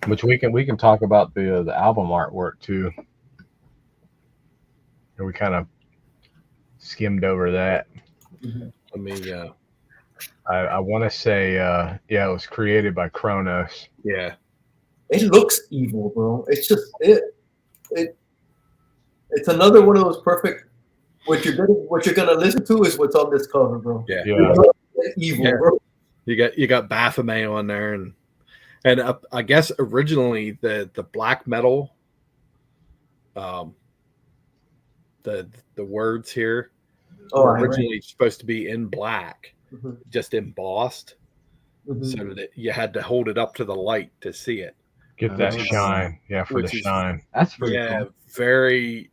[SPEAKER 2] Which we can talk about the album artwork too. And we kind of skimmed over that.
[SPEAKER 1] Let me.
[SPEAKER 2] I want to say, it was created by Kronos.
[SPEAKER 1] Yeah,
[SPEAKER 4] it looks evil, bro. It's just it's another one of those perfect. What you're gonna listen to is what's on this cover, bro.
[SPEAKER 1] Yeah.
[SPEAKER 4] It's evil, bro.
[SPEAKER 1] You got Baphomet on there, and I guess originally the black metal, the words here were originally supposed to be in black, just embossed, so that you had to hold it up to the light to see it.
[SPEAKER 2] Get that shine, for the shine.
[SPEAKER 3] That's pretty cool.
[SPEAKER 1] Very.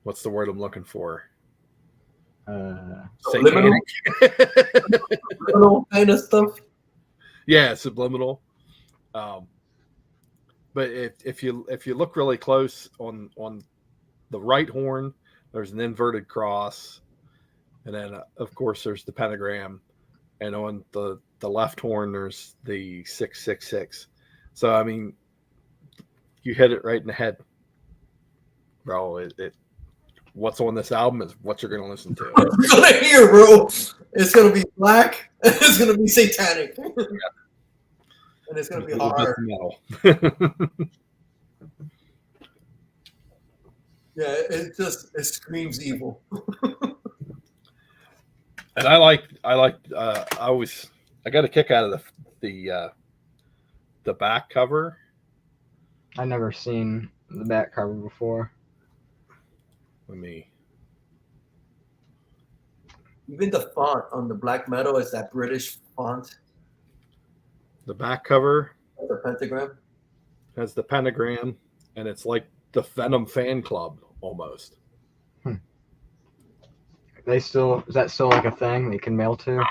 [SPEAKER 1] What's the word I'm looking for?
[SPEAKER 4] Subliminal kind of stuff.
[SPEAKER 1] Yeah, subliminal. But if you look really close on the right horn, there's an inverted cross, and then of course there's the pentagram, and on the left horn there's the 666. So I mean, you hit it right in the head, bro. It what's on this album is what you're going to listen to.
[SPEAKER 4] What you're going to hear, bro. It's going to be black. It's going to be satanic. And it's going to be hard. Yeah, it screams evil.
[SPEAKER 1] And I got a kick out of the back cover.
[SPEAKER 3] I've never seen the back cover before.
[SPEAKER 4] Even the font on the black metal is that British font.
[SPEAKER 1] The back cover,
[SPEAKER 4] the pentagram,
[SPEAKER 1] has the pentagram, and it's like the Venom fan club almost.
[SPEAKER 3] Is that still like a thing they can mail to?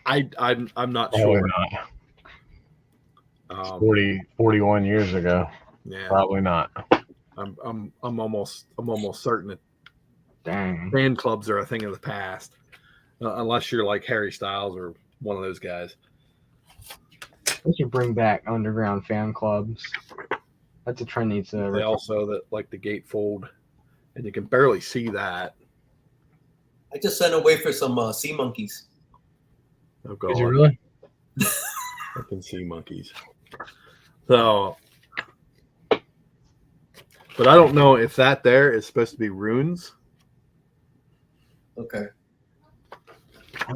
[SPEAKER 1] I'm not sure.
[SPEAKER 2] Not. 41 years ago.
[SPEAKER 1] Yeah,
[SPEAKER 2] probably not.
[SPEAKER 1] I'm almost certain Fan clubs are a thing of the past, unless you're like Harry Styles or one of those guys.
[SPEAKER 3] We should bring back underground fan clubs. That's a trend needs to.
[SPEAKER 1] They also that like the gatefold, and you can barely see that.
[SPEAKER 4] I just sent away for some sea monkeys.
[SPEAKER 1] Oh God!
[SPEAKER 2] Did you really?
[SPEAKER 1] Fucking sea monkeys. So, but I don't know if that there is supposed to be runes.
[SPEAKER 4] Okay.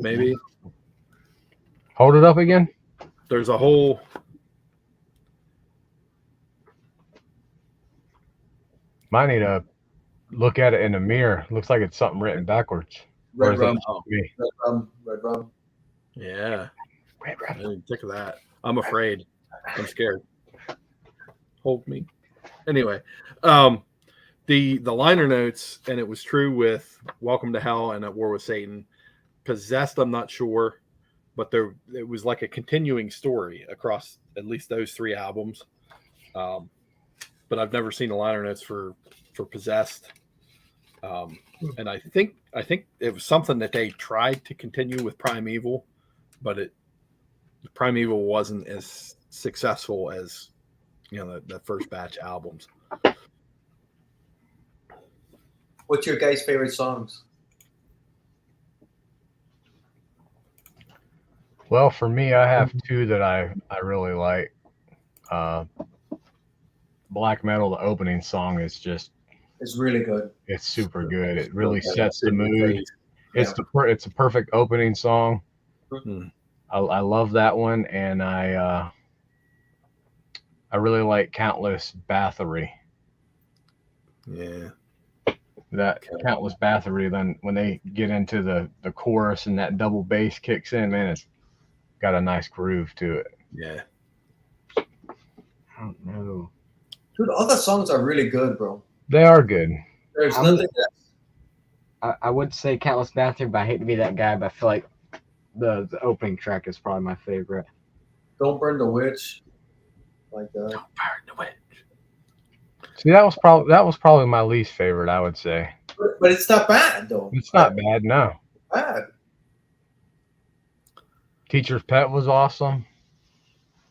[SPEAKER 1] Maybe.
[SPEAKER 2] Hold it up again.
[SPEAKER 1] There's a whole.
[SPEAKER 2] Might need to look at it in the mirror. Looks like it's something written backwards.
[SPEAKER 4] Red rum.
[SPEAKER 2] Me?
[SPEAKER 4] Red rum.
[SPEAKER 1] Yeah.
[SPEAKER 2] Red
[SPEAKER 1] I
[SPEAKER 2] rum.
[SPEAKER 1] didn't think of that. I'm afraid. I'm scared. Hold me. Anyway, the liner notes, and it was true with Welcome to Hell and At War with Satan. Possessed, I'm not sure, but it was like a continuing story across at least those 3 albums. But I've never seen the liner notes for Possessed. And I think it was something that they tried to continue with Primeval, but Primeval wasn't as successful as the first batch albums.
[SPEAKER 4] What's your guys' favorite songs?
[SPEAKER 2] Well, for me, I have 2 that I really like. Black Metal, the opening song is just.
[SPEAKER 4] It's really good.
[SPEAKER 2] It's super good. It really sets the mood. It's a perfect opening song.
[SPEAKER 1] Mm-hmm.
[SPEAKER 2] I love that one, and I really like Countless Bathory.
[SPEAKER 1] Yeah.
[SPEAKER 2] That Countless Bathory, then when they get into the chorus and that double bass kicks in, man, it's got a nice groove to it.
[SPEAKER 1] Yeah.
[SPEAKER 3] I don't know.
[SPEAKER 4] Dude, all the songs are really good, bro.
[SPEAKER 2] They are good.
[SPEAKER 4] There's nothing
[SPEAKER 3] I would say Countless Bathroom, but I hate to be that guy, but I feel like the opening track is probably my favorite.
[SPEAKER 4] Don't Burn the Witch. Like that.
[SPEAKER 1] Don't burn the witch.
[SPEAKER 2] See, that was probably my least favorite, I would say.
[SPEAKER 4] But it's not bad though.
[SPEAKER 2] It's not bad, no.
[SPEAKER 4] Bad.
[SPEAKER 2] Teacher's Pet was awesome.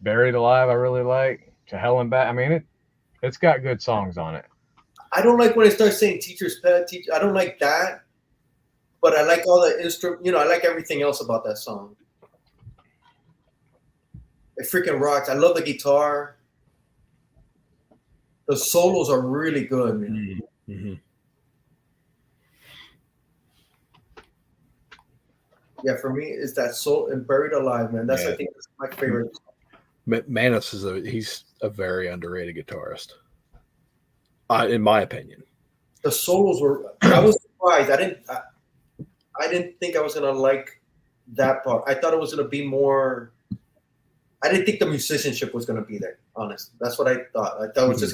[SPEAKER 2] Buried Alive, I really like. To Hell and Back. I mean, it's got good songs on it.
[SPEAKER 4] I don't like when it starts saying Teacher's Pet. I don't like that. But I like all the instrument. I like everything else about that song. It freaking rocks. I love the guitar. The solos are really good, man.
[SPEAKER 1] Mm-hmm.
[SPEAKER 4] Yeah, for me, it's that soul and Buried Alive, man. I think that's my favorite.
[SPEAKER 1] Manus he's a very underrated guitarist, in my opinion.
[SPEAKER 4] The solos were. I was surprised. I didn't think I was gonna like that part. I thought it was gonna be more. I didn't think the musicianship was gonna be there. Honest, that's what I thought. I thought it was just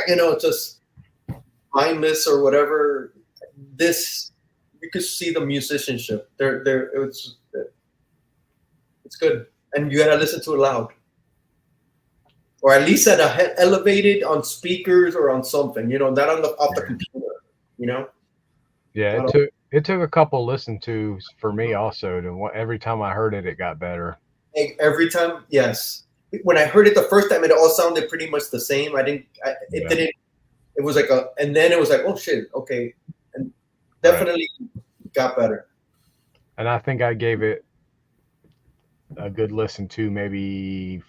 [SPEAKER 4] gonna, just mindless or whatever. This you could see the musicianship. It's good, and you gotta listen to it loud, or at least elevated on speakers or on something. Not off the computer.
[SPEAKER 2] Yeah, it took a couple listen tos for me also. Every time I heard it, it got better.
[SPEAKER 4] Every time, yes. When I heard it the first time, it all sounded pretty much the same. It didn't. It was like and then it was like, oh shit, okay, and definitely got better.
[SPEAKER 2] And I think I gave it a good listen to maybe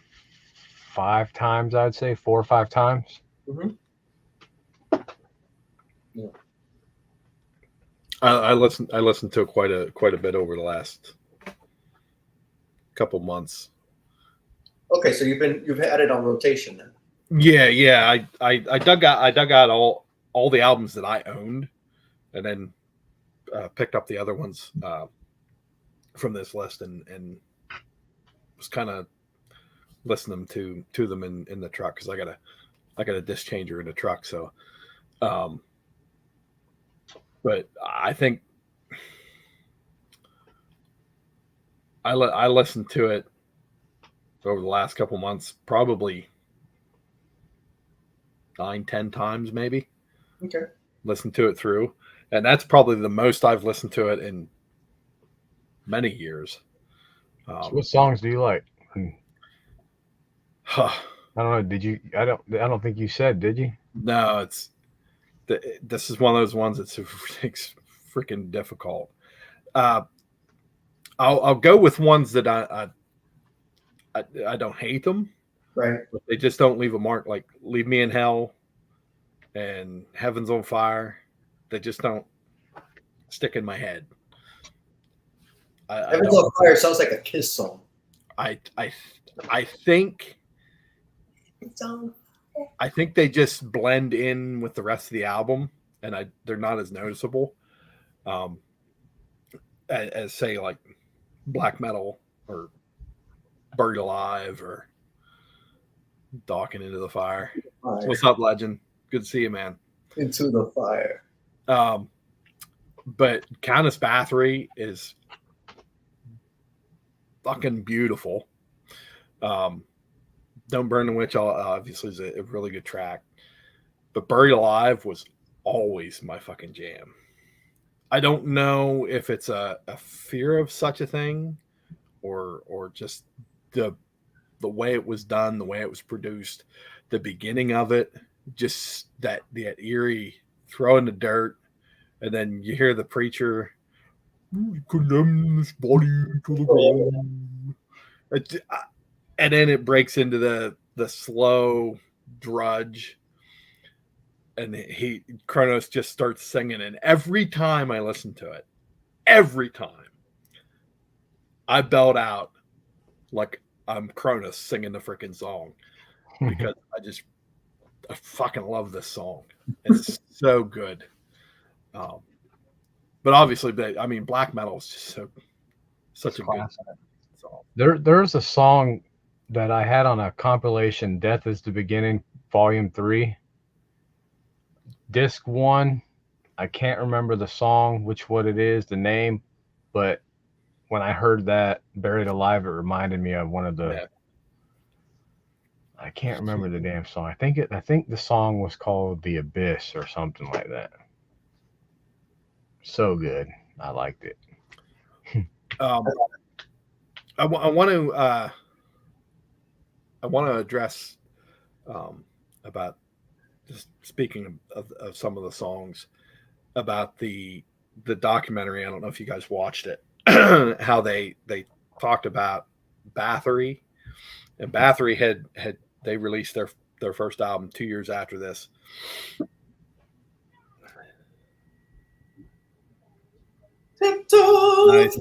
[SPEAKER 2] 5 times. I'd say 4 or 5 times.
[SPEAKER 4] Mm-hmm. Yeah.
[SPEAKER 1] I listened to it quite a bit over the last couple months.
[SPEAKER 4] Okay, so you've had it on rotation then.
[SPEAKER 1] Yeah. I dug out all the albums that I owned, and then picked up the other ones from this list and was kind of listening to them in the truck because I got a disc changer in the truck. So, but I think I listened to it over the last couple months, probably 9-10 times, maybe.
[SPEAKER 4] Okay.
[SPEAKER 1] Listen to it through. and that's probably the most I've listened to it in many years.
[SPEAKER 2] So what songs do you like?
[SPEAKER 1] Huh.
[SPEAKER 2] I don't know. Did you? I don't think you said. Did you?
[SPEAKER 1] No, this is one of those ones that's freaking difficult. I'll go with ones that I don't hate them,
[SPEAKER 4] Right.
[SPEAKER 1] but they just don't leave a mark. Like "Leave Me in Hell" and "Heaven's on Fire." They just don't stick in my head.
[SPEAKER 4] Heaven's on Fire sounds like a Kiss song.
[SPEAKER 1] I think they just blend in with the rest of the album, and they're not as noticeable as say like Black Metal or Buried Alive or Dawking Into the Fire. What's up, Legend? Good to see you, man.
[SPEAKER 4] Into the Fire.
[SPEAKER 1] But Countess Bathory is fucking beautiful. Don't Burn the Witch obviously is a really good track. But Buried Alive was always my fucking jam. I don't know if it's a fear of such a thing or just the way it was done, the way it was produced, the beginning of it, just that eerie throw in the dirt, and then you hear the preacher condemn this body to the ground. And then it breaks into the slow drudge, and Kronos just starts singing. And every time I listen to it, every time I belt out like I'm Kronos singing the freaking song, because I fucking love this song. It's so good. But obviously, black metal is just such a good song.
[SPEAKER 2] There's a song that I had on a compilation, Death is the Beginning, Volume 3. Disc 1, I can't remember the song, what it is, the name, but when I heard that, Buried Alive, it reminded me of one of the... Yeah. I can't remember the damn song. I think the song was called The Abyss or something like that. So good. I liked it.
[SPEAKER 1] I want to address about just speaking of some of the songs about the documentary. I don't know if you guys watched it. How they talked about Bathory, and Bathory had they released their first album 2 years after this. Nice.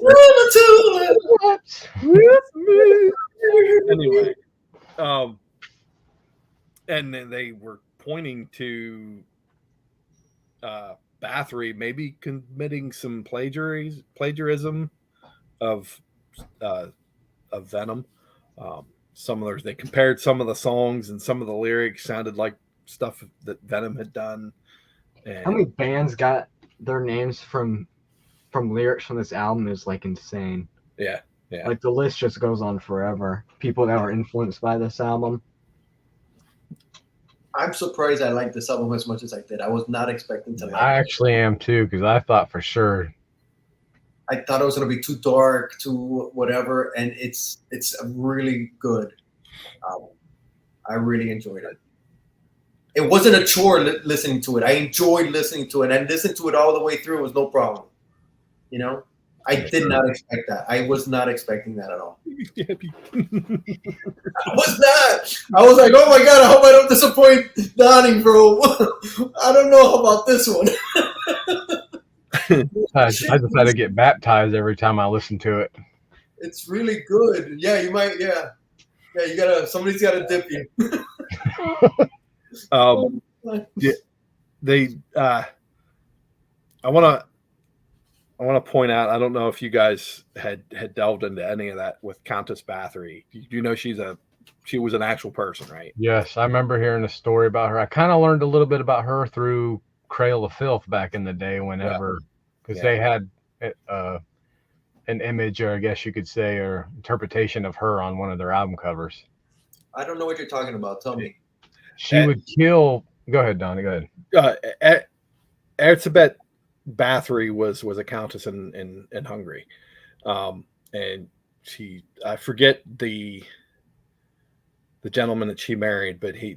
[SPEAKER 1] Anyway, and then they were pointing to Bathory maybe committing some plagiarism of Venom. They compared some of the songs, and some of the lyrics sounded like stuff that Venom had done. And
[SPEAKER 3] how many bands got their names from lyrics from this album is like insane.
[SPEAKER 1] Yeah.
[SPEAKER 3] Like the list just goes on forever. People that were influenced by this album.
[SPEAKER 4] I'm surprised I liked this album as much as I did. I was not expecting to like it.
[SPEAKER 2] I actually am too, because I thought for sure.
[SPEAKER 4] I thought it was going to be too dark, too whatever, and it's a really good album. I really enjoyed it. It wasn't a chore listening to it. I enjoyed listening to it, and listening to it all the way through was no problem. You know, I did not expect that. I was not expecting that at all. I was not. I was like, oh my God, I hope I don't disappoint Donnie, bro. I don't know about this one.
[SPEAKER 2] I just had to get baptized every time I listen to it.
[SPEAKER 4] It's really good. Yeah, you might. Yeah, somebody's got to dip you.
[SPEAKER 1] I want to point out, I don't know if you guys had delved into any of that with Countess Bathory. You know she was an actual person, right?
[SPEAKER 2] Yes, I remember hearing a story about her. I kind of learned a little bit about her through Cradle of Filth back in the day, because they had an image, or I guess you could say, or interpretation of her on one of their album covers.
[SPEAKER 4] I don't know what you're talking about. Tell me.
[SPEAKER 2] She would kill. Go ahead, Donnie. Go ahead.
[SPEAKER 1] Erzsébet Bathory was a countess in Hungary, and I forget the gentleman that she married, but he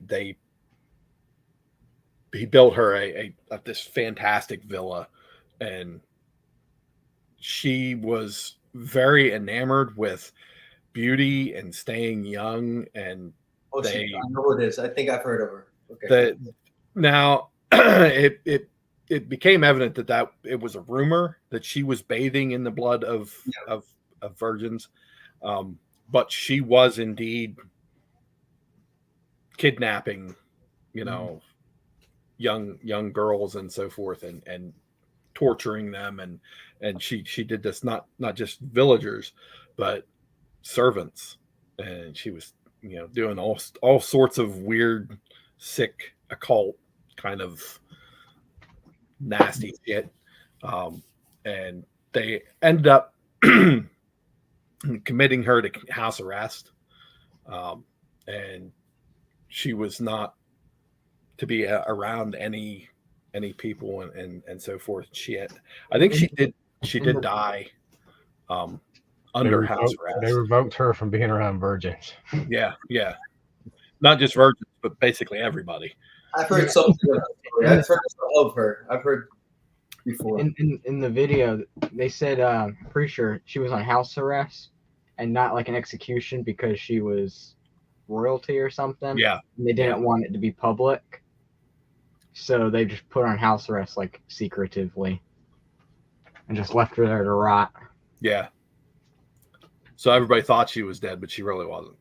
[SPEAKER 1] built her this fantastic villa, and she was very enamored with beauty and staying young. And
[SPEAKER 4] I know who it is. I think I've heard of her. Okay.
[SPEAKER 1] Now it became evident that it was a rumor that she was bathing in the blood of virgins, but she was indeed kidnapping, young girls and so forth, and torturing them, and she did this not just villagers but servants, and she was doing all sorts of weird, sick, occult kind of nasty shit, and they ended up committing her to house arrest, and she was not to be around any people and so forth. I think she did die under house arrest.
[SPEAKER 2] They revoked her from being around virgins.
[SPEAKER 1] Yeah, not just virgins, but basically everybody.
[SPEAKER 4] I've heard something. I've heard of her. I've heard before.
[SPEAKER 3] In the video, they said, pretty sure she was on house arrest and not like an execution because she was royalty or something.
[SPEAKER 1] Yeah.
[SPEAKER 3] And they didn't want it to be public. So they just put her on house arrest, like, secretively. And just left her there to rot.
[SPEAKER 1] Yeah. So everybody thought she was dead, but she really wasn't.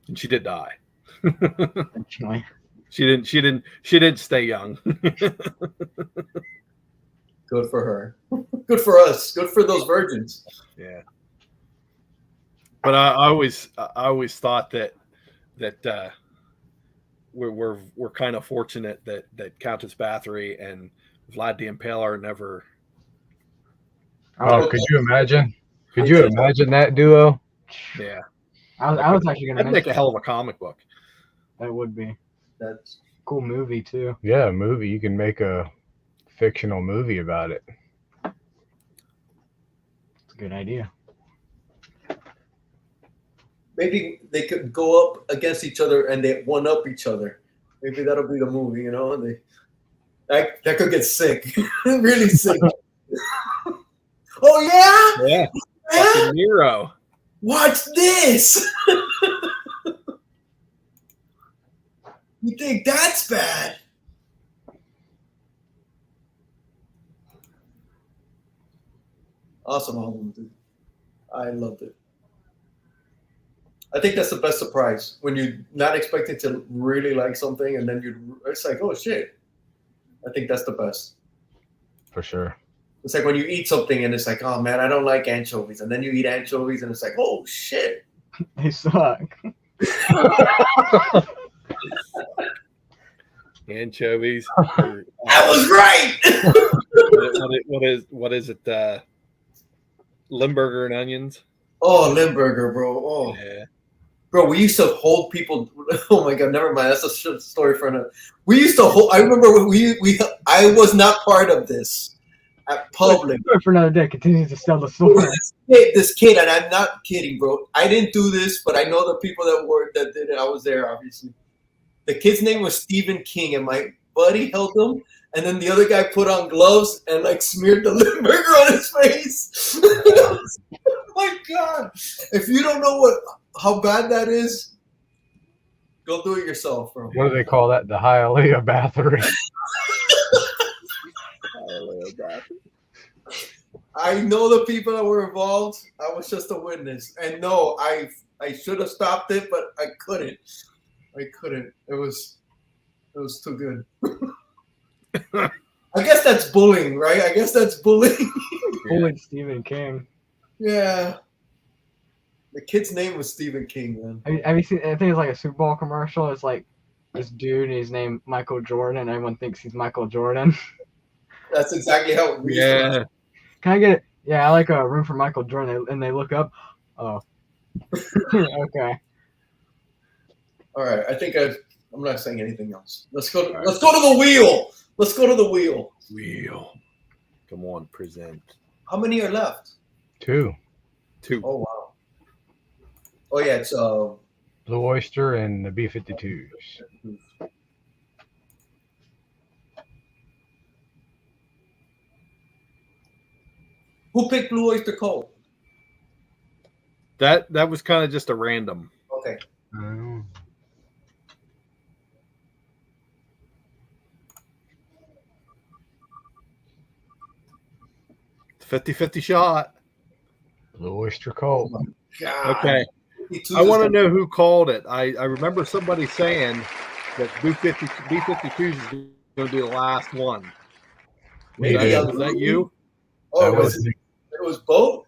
[SPEAKER 1] And she did die.
[SPEAKER 3] Eventually.
[SPEAKER 1] She didn't stay young.
[SPEAKER 4] Good for her. Good for us. Good for those virgins.
[SPEAKER 1] Yeah. But I always thought that we're kind of fortunate that Countess Bathory and Vlad the Impaler never.
[SPEAKER 2] Oh, could you imagine? Could you imagine that duo?
[SPEAKER 1] Yeah.
[SPEAKER 3] I was actually going to
[SPEAKER 1] make a hell of a comic book.
[SPEAKER 3] That would be.
[SPEAKER 4] That's
[SPEAKER 3] a cool movie, too.
[SPEAKER 2] Yeah, a movie. You can make a fictional movie about it.
[SPEAKER 3] It's a good idea.
[SPEAKER 4] Maybe they could go up against each other and they one up each other. Maybe that'll be the movie, that could get sick. Really sick. Oh, yeah?
[SPEAKER 1] Yeah. Fucking Nero.
[SPEAKER 4] Watch this. You think that's bad? Awesome album, dude. I loved it. I think that's the best surprise when you're not expecting to really like something, and then it's like, oh shit. I think that's the best.
[SPEAKER 2] For sure.
[SPEAKER 4] It's like when you eat something and it's like, oh man, I don't like anchovies, and then you eat anchovies and it's like, oh shit.
[SPEAKER 3] They suck.
[SPEAKER 1] Anchovies.
[SPEAKER 4] I was right.
[SPEAKER 1] What is it? Limburger and onions.
[SPEAKER 4] Oh, Limburger, bro. Oh,
[SPEAKER 1] yeah.
[SPEAKER 4] Bro, we used to hold people. Oh my god, never mind. That's a story for another. We used to hold. I remember I was not part of this at public.
[SPEAKER 3] For another day, continue to tell the story.
[SPEAKER 4] This kid, and I'm not kidding, bro. I didn't do this, but I know the people that did it. I was there, obviously. The kid's name was Stephen King, and my buddy held him, and then the other guy put on gloves and like smeared the Limburger on his face. Oh my god! If you don't know how bad that is, go do it yourself, bro.
[SPEAKER 2] What do they call that? The Hialeah Bathory.
[SPEAKER 4] I know the people that were involved. I was just a witness, and no, I should have stopped it, but I couldn't. It was too good. I guess that's bullying, right? I guess that's bullying.
[SPEAKER 3] Bullied Stephen King.
[SPEAKER 4] Yeah. The kid's name was Stephen King, man.
[SPEAKER 3] Have you seen? I think it's like a Super Bowl commercial. It's like this dude, and he's named Michael Jordan. And everyone thinks he's Michael Jordan.
[SPEAKER 4] That's exactly how it reads.
[SPEAKER 1] Yeah.
[SPEAKER 3] Can I get it? Yeah, I like a room for Michael Jordan, and they look up. Oh. Okay.
[SPEAKER 4] All right. I think I'm not saying anything else. Let's go to the wheel. Let's go to the wheel.
[SPEAKER 1] Wheel. Come on, present.
[SPEAKER 4] How many are left?
[SPEAKER 2] 2.
[SPEAKER 4] Oh wow. Oh yeah, it's
[SPEAKER 2] Blue Oyster and the B-52s.
[SPEAKER 4] Who picked Blue Oyster Cult?
[SPEAKER 1] That was kind of just a random.
[SPEAKER 4] Okay.
[SPEAKER 1] 50-50 shot.
[SPEAKER 2] Blue Oyster Cult.
[SPEAKER 4] Oh God.
[SPEAKER 1] Okay. I want to know who called it. I remember somebody saying that B-52s is going to be the last one.
[SPEAKER 4] Maybe
[SPEAKER 1] Was that you?
[SPEAKER 4] Oh,
[SPEAKER 2] That was
[SPEAKER 4] it was Boat?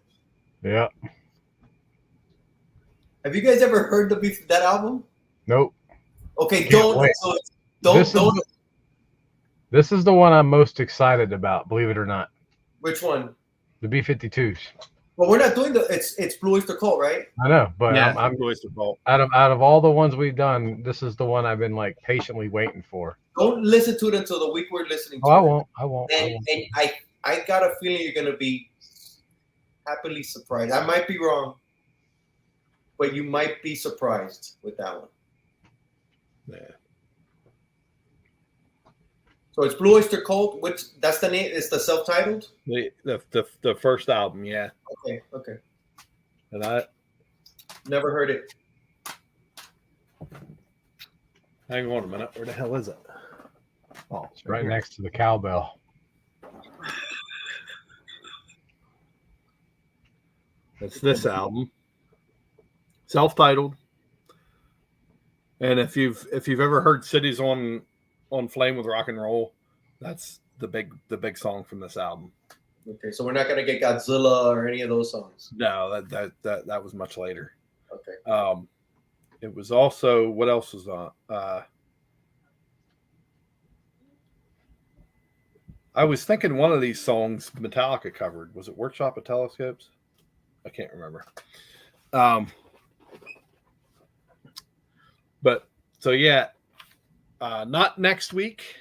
[SPEAKER 2] Yeah.
[SPEAKER 4] Have you guys ever heard that album?
[SPEAKER 2] Nope.
[SPEAKER 4] Okay,
[SPEAKER 2] Can't
[SPEAKER 4] don't.
[SPEAKER 2] wait.
[SPEAKER 4] So don't.
[SPEAKER 2] This is the one I'm most excited about, believe it or not.
[SPEAKER 4] Which one?
[SPEAKER 2] The B-52s.
[SPEAKER 4] Well, we're not doing it's Blue Oyster Cult, right?
[SPEAKER 2] I know, but
[SPEAKER 1] Yeah,
[SPEAKER 2] I'm
[SPEAKER 1] Blue Oyster Cult.
[SPEAKER 2] out of all the ones we've done, this is the one I've been like patiently waiting for.
[SPEAKER 4] Don't listen to it until the week we're listening to
[SPEAKER 2] Oh,
[SPEAKER 4] it.
[SPEAKER 2] I won't.
[SPEAKER 4] And I got a feeling you're gonna be happily surprised. I might be wrong, but you might be surprised with that one.
[SPEAKER 1] Yeah.
[SPEAKER 4] So it's Blue Oyster Cult. That's the name. It's the self-titled.
[SPEAKER 1] The first album, yeah.
[SPEAKER 4] Okay.
[SPEAKER 1] And I
[SPEAKER 4] Never heard it.
[SPEAKER 1] hang on a minute. Where the hell is it? Oh,
[SPEAKER 2] It's right
[SPEAKER 1] here.
[SPEAKER 2] next to the cowbell.
[SPEAKER 1] It's this album, self-titled. And if you've ever heard "Cities on Flame with Rock and Roll," that's the big song from this album.
[SPEAKER 4] Okay, so we're not gonna get Godzilla or any of those songs.
[SPEAKER 1] No, that was much later.
[SPEAKER 4] Okay.
[SPEAKER 1] It was also, what else was on? I was thinking one of these songs Metallica covered. Was it "Workshop of Telescopes"? I can't remember. But so yeah, not next week,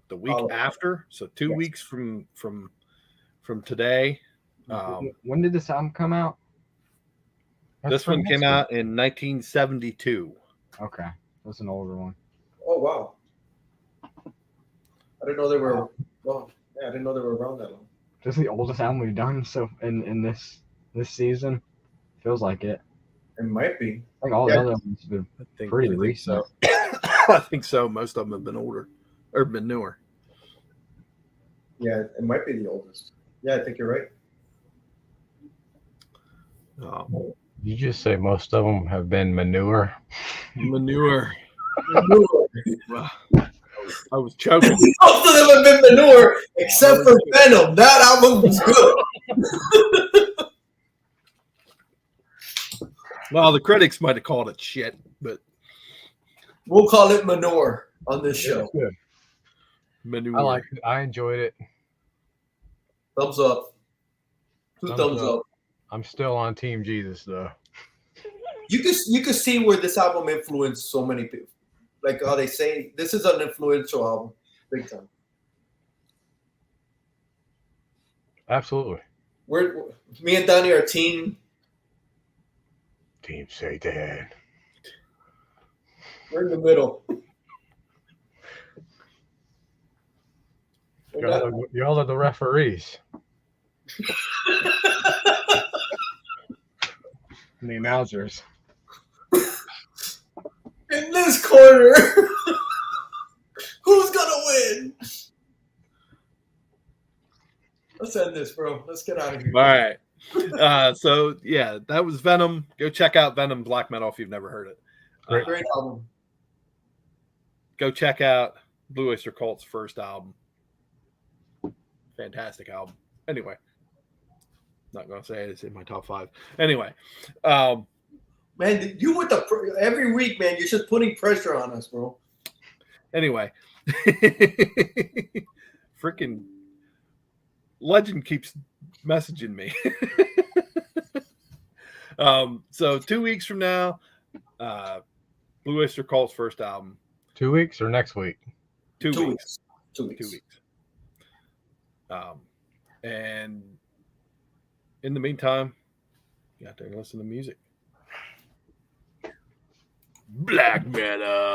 [SPEAKER 1] the week after. So 2 weeks from today.
[SPEAKER 3] When did this album come out?
[SPEAKER 1] This one came out in 1972.
[SPEAKER 3] Okay, that's an older one.
[SPEAKER 4] Oh wow. I didn't know they were. Well, yeah, I didn't know they were around that long.
[SPEAKER 3] This is the oldest album we've done. So in this season, feels like it.
[SPEAKER 4] It might be.
[SPEAKER 3] I think all the other ones have been pretty recent.
[SPEAKER 1] So. I think so. Most of them have been older or been newer.
[SPEAKER 4] Yeah, it might be the oldest. Yeah, I think you're right.
[SPEAKER 1] Oh.
[SPEAKER 2] Did you just say most of them have been manure?
[SPEAKER 1] Manure. I was choking.
[SPEAKER 4] Most of them have been manure, except for Venom. That album was good.
[SPEAKER 1] Well, the critics might have called it shit, but
[SPEAKER 4] we'll call it manure on this show.
[SPEAKER 2] Good.
[SPEAKER 1] Manure.
[SPEAKER 2] I liked it. I enjoyed it.
[SPEAKER 4] Thumbs up. Two thumbs up.
[SPEAKER 2] I'm still on Team Jesus though.
[SPEAKER 4] You could see where this album influenced so many people. Like how they say, this is an influential album, big time.
[SPEAKER 2] Absolutely.
[SPEAKER 4] Me and Donnie are Team
[SPEAKER 2] Satan.
[SPEAKER 4] We're in the middle.
[SPEAKER 2] Y'all are the referees.
[SPEAKER 3] And the announcers.
[SPEAKER 4] In this corner, who's gonna win? Let's end this, bro. Let's get out of here.
[SPEAKER 1] All right. So yeah, that was Venom. Go check out Venom Black Metal if you've never heard it.
[SPEAKER 4] Great album.
[SPEAKER 1] Go check out Blue Oyster Cult's first album. Fantastic album. Anyway, not gonna say it's in my top 5. Anyway,
[SPEAKER 4] man, you with every week, man. You're just putting pressure on us, bro.
[SPEAKER 1] Anyway, freaking Legend keeps messaging me. So 2 weeks from now, Blue Oyster Cult's first album.
[SPEAKER 2] 2 weeks or next week?
[SPEAKER 1] 2 weeks.
[SPEAKER 4] 2 weeks.
[SPEAKER 1] 2 weeks. And in the meantime, you out there and listen to music. Black metal.